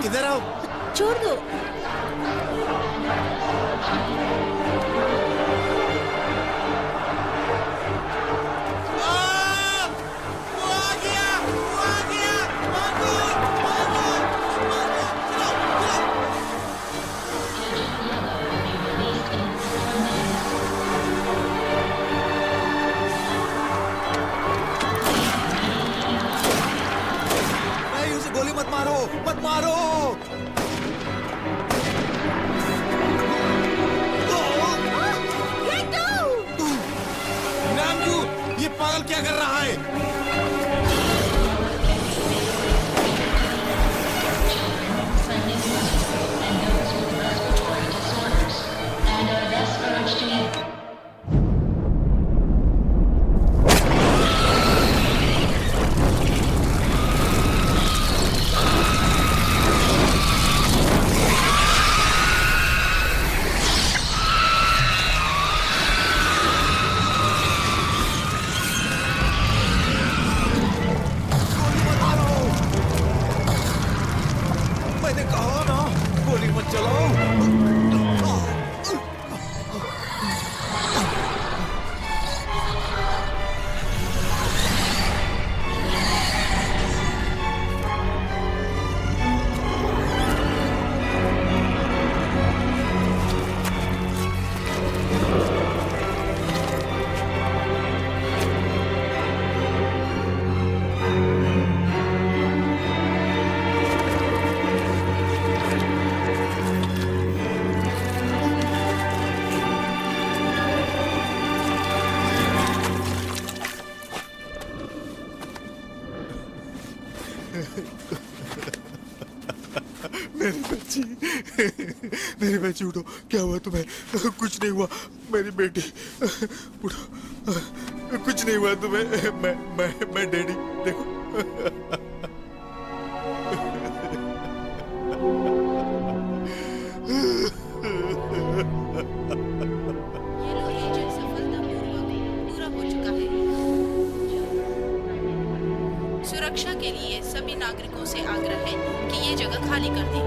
[SPEAKER 19] इधर आओ।
[SPEAKER 13] छोड़ दो।
[SPEAKER 15] गोली मत मारो, मत मारो। मेरी बच्ची उठो, क्या हुआ तुम्हें? कुछ नहीं हुआ मेरी बेटी, उठो, कुछ नहीं हुआ तुम्हें। मैं डैडी, देखो।
[SPEAKER 6] ये लो एजेंट सफलतापूर्वक पूरा हो चुका है। सुरक्षा के लिए सभी नागरिकों से आग्रह है कि ये जगह खाली कर दें।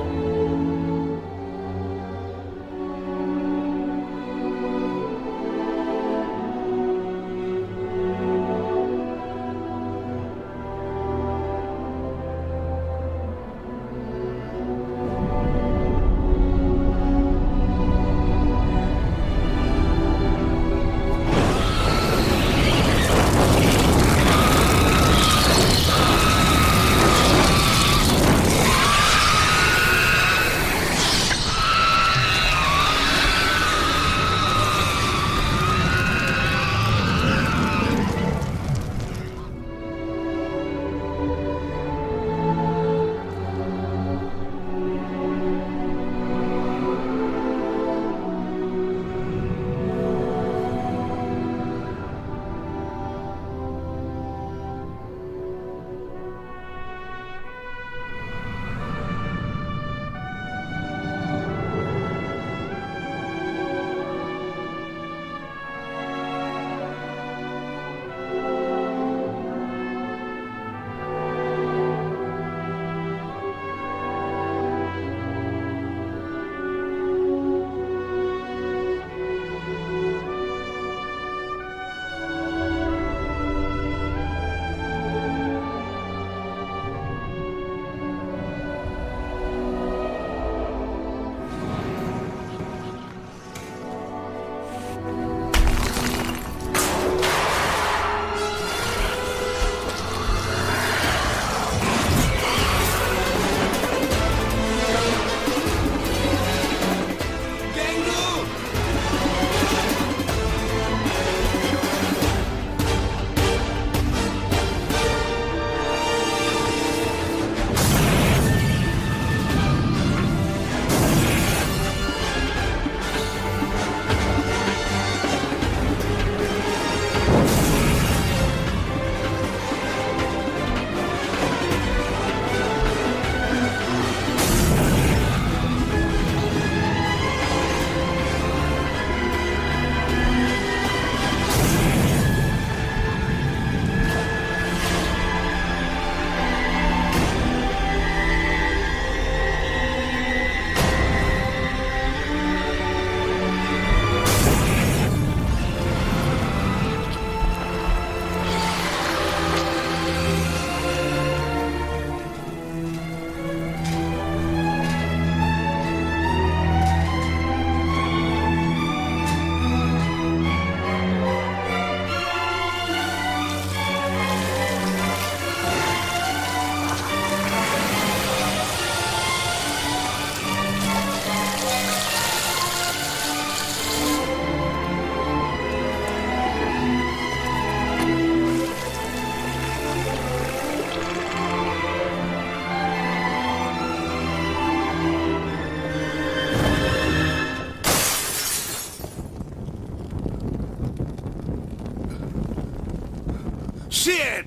[SPEAKER 15] Shit!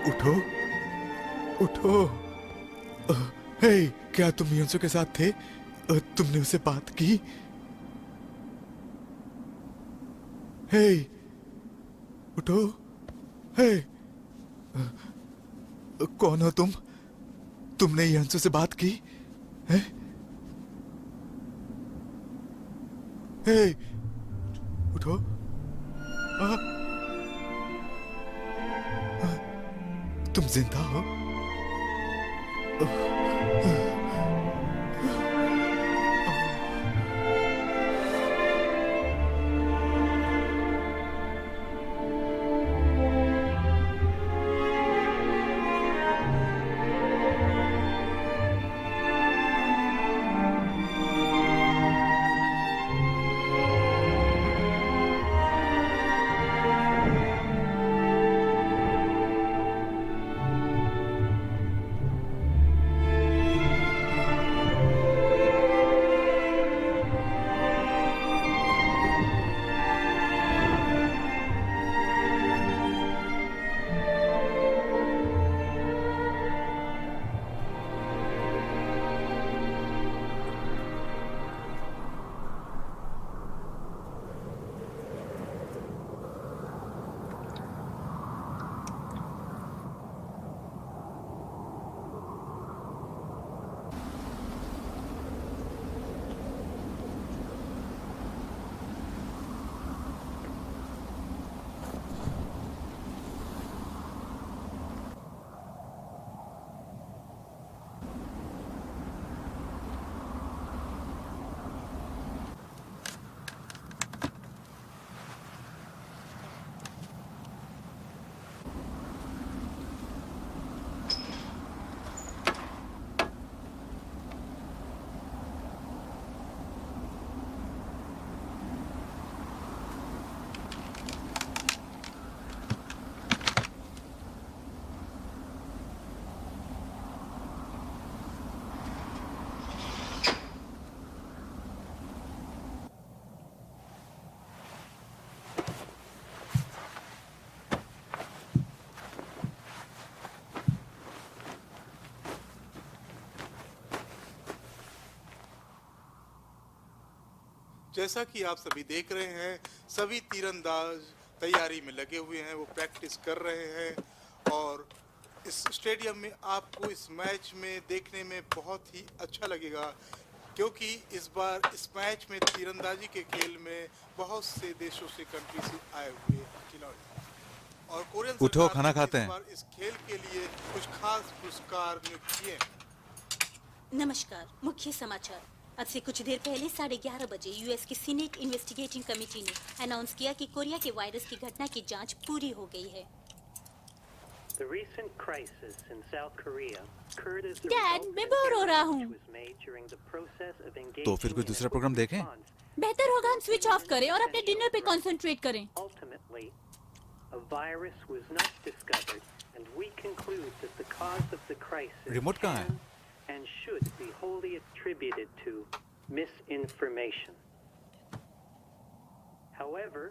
[SPEAKER 15] उठो उठो। हे, क्या तुम यंसु के साथ थे? तुमने उससे बात की? हे, उठो। हे, कौन हो तुम? तुमने यंसु से बात की? हैं? हे, उठो। तुम जिंदा हो?
[SPEAKER 3] जैसा कि आप सभी देख रहे हैं, सभी तीरंदाज तैयारी में लगे हुए हैं, वो प्रैक्टिस कर रहे हैं और इस स्टेडियम में आपको इस मैच में देखने में बहुत ही अच्छा लगेगा, क्योंकि इस बार इस मैच में तीरंदाजी के खेल में बहुत से देशों से कंट्री से आए हुए खिलाड़ी और कोरियन
[SPEAKER 10] उठो, खाना खाते हैं।
[SPEAKER 3] इस बार इस खेल के लिए कुछ खास पुरस्कार नियुक्त किए हैं।
[SPEAKER 13] नमस्कार। मुख्य समाचार। अब से कुछ देर पहले 11:30 बजे यूएस की सीनेट इन्वेस्टिगेटिंग कमेटी ने अनाउंस किया कि कोरिया के वायरस की घटना की जांच पूरी हो गई है। डैड, मैं बोर हो रहा हूँ।
[SPEAKER 10] तो फिर कोई दूसरा प्रोग्राम देखें?
[SPEAKER 13] बेहतर होगा हम स्विच ऑफ करें और अपने डिनर पे कंसंट्रेट करें।
[SPEAKER 10] रिमोट कहाँ है?
[SPEAKER 21] And should be wholly attributed to misinformation. However,